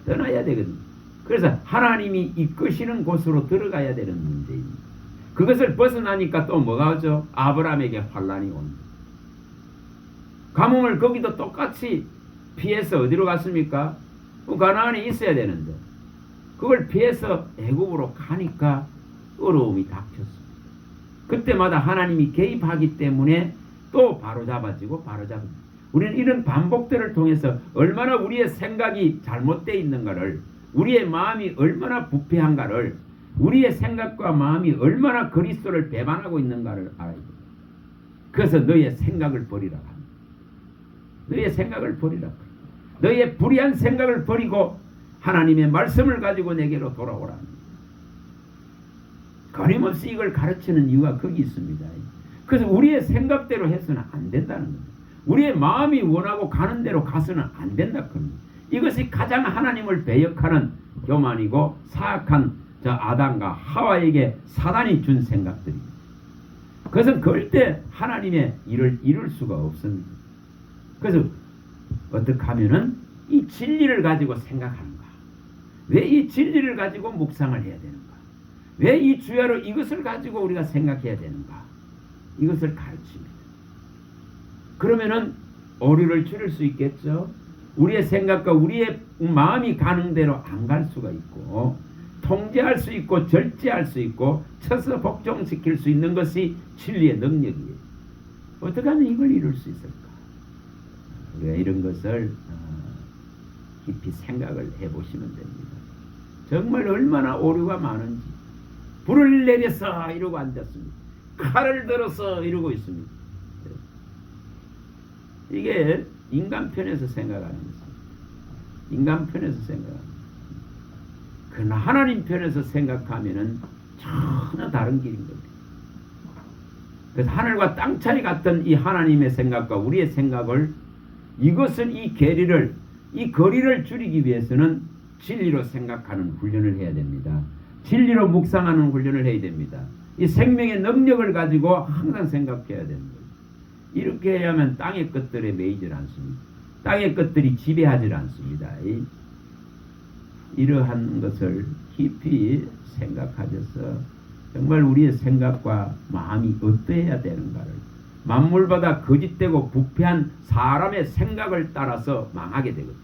떠나야 되거든요. 그래서 하나님이 이끄시는 곳으로 들어가야 되는 문제입니다. 그것을 벗어나니까 또 뭐가 오죠? 아브라함에게 환란이 옵니다. 가뭄을 거기도 똑같이 피해서 어디로 갔습니까? 가나안에 있어야 되는데 그걸 피해서 애굽으로 가니까 어려움이 닥쳤습니다. 그때마다 하나님이 개입하기 때문에 또 바로잡아지고 바로잡습니다. 우리는 이런 반복들을 통해서 얼마나 우리의 생각이 잘못되어 있는가를, 우리의 마음이 얼마나 부패한가를, 우리의 생각과 마음이 얼마나 그리스도를 배반하고 있는가를 알아야 됩니다. 그래서 너의 생각을 버리라 합니다. 너의 생각을 버리라. 너의 불의한 생각을 버리고 하나님의 말씀을 가지고 내게로 돌아오라. 끊임없이 이걸 가르치는 이유가 거기 있습니다. 그래서 우리의 생각대로 해서는 안 된다는 겁니다. 우리의 마음이 원하고 가는 대로 가서는 안 된다. 이것이 가장 하나님을 배역하는 교만이고 사악한 저 아담과 하와에게 사단이 준 생각들입니다. 그것은 절대 하나님의 일을 이룰 수가 없습니다. 그래서 어떻게 하면은 이 진리를 가지고 생각하는가? 왜 이 진리를 가지고 묵상을 해야 되는가? 왜 이 주야로 이것을 가지고 우리가 생각해야 되는가? 이것을 가르칩니다. 그러면은 오류를 줄일 수 있겠죠. 우리의 생각과 우리의 마음이 가는 대로 안 갈 수가 있고 통제할 수 있고 절제할 수 있고 쳐서 복종시킬 수 있는 것이 진리의 능력이에요. 어떻게 하면 이걸 이룰 수 있을까? 우리가 이런 것을 깊이 생각을 해보시면 됩니다. 정말 얼마나 오류가 많은지. 불을 내려서 이러고 앉았습니다. 칼을 들어서 이러고 있습니다. 이게 인간 편에서 생각하는 것입니다. 인간 편에서 생각합니다. 그러나 하나님 편에서 생각하면은 전혀 다른 길인 겁니다. 그래서 하늘과 땅 차이 같은 이 하나님의 생각과 우리의 생각을 이것은 이 거리를 줄이기 위해서는 진리로 생각하는 훈련을 해야 됩니다. 진리로 묵상하는 훈련을 해야 됩니다. 이 생명의 능력을 가지고 항상 생각해야 되는 거예요. 이렇게 해야만 땅의 것들에 매이질 않습니다. 땅의 것들이 지배하지 않습니다. 이러한 것을 깊이 생각하셔서 정말 우리의 생각과 마음이 어떠해야 되는가를, 만물보다 거짓되고 부패한 사람의 생각을 따라서 망하게 되거든요.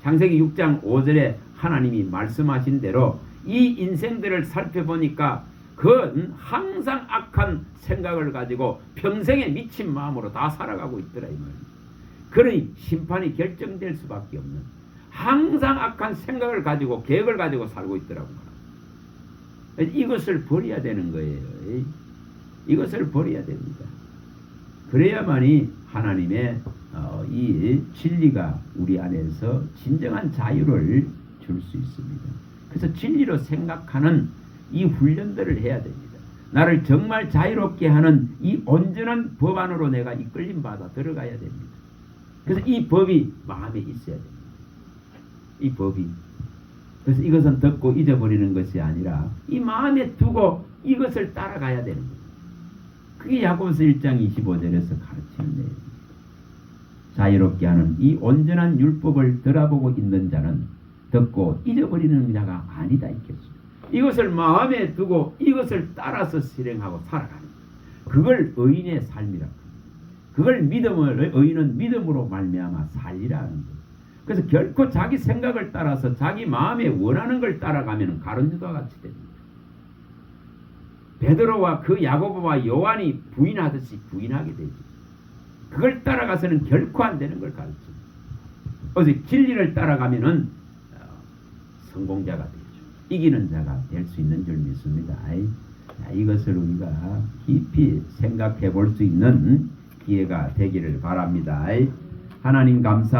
창세기 6장 5절에 하나님이 말씀하신 대로 이 인생들을 살펴보니까 그건 항상 악한 생각을 가지고 평생에 미친 마음으로 다 살아가고 있더라 이 말입니다. 그러니 심판이 결정될 수밖에 없는 항상 악한 생각을 가지고 계획을 가지고 살고 있더라고. 이것을 버려야 되는 거예요. 이것을 버려야 됩니다. 그래야만이 하나님의 이 진리가 우리 안에서 진정한 자유를 줄 수 있습니다. 그래서 진리로 생각하는 이 훈련들을 해야 됩니다. 나를 정말 자유롭게 하는 이 온전한 법 안으로 내가 이끌림 받아 들어가야 됩니다. 그래서 이 법이 마음에 있어야 됩니다. 이 법이. 그래서 이것은 듣고 잊어버리는 것이 아니라 이 마음에 두고 이것을 따라가야 되는 거예요. 그게 야고보서 1장 25절에서 가르치는 내용입니다. 자유롭게 하는 이 온전한 율법을 들어보고 있는 자는 듣고 잊어버리는 자가 아니다 있겠습니다. 이것을 마음에 두고 이것을 따라서 실행하고 살아가는 거예요. 그걸 의인의 삶이라고 합니다. 그걸 의인은 믿음으로 말미암아 살리라는 거예요. 그래서 결코 자기 생각을 따라서 자기 마음에 원하는 걸 따라가면 가룟유다와 같이 됩니다. 베드로와 그 야고보와 요한이 부인하듯이 부인하게 되죠. 그걸 따라가서는 결코 안 되는 걸 가르칩니다. 어제 진리를 따라가면은 성공자가 되죠. 이기는 자가 될 수 있는 줄 믿습니다. 이것을 우리가 깊이 생각해 볼 수 있는 기회가 되기를 바랍니다. 하나님 감사.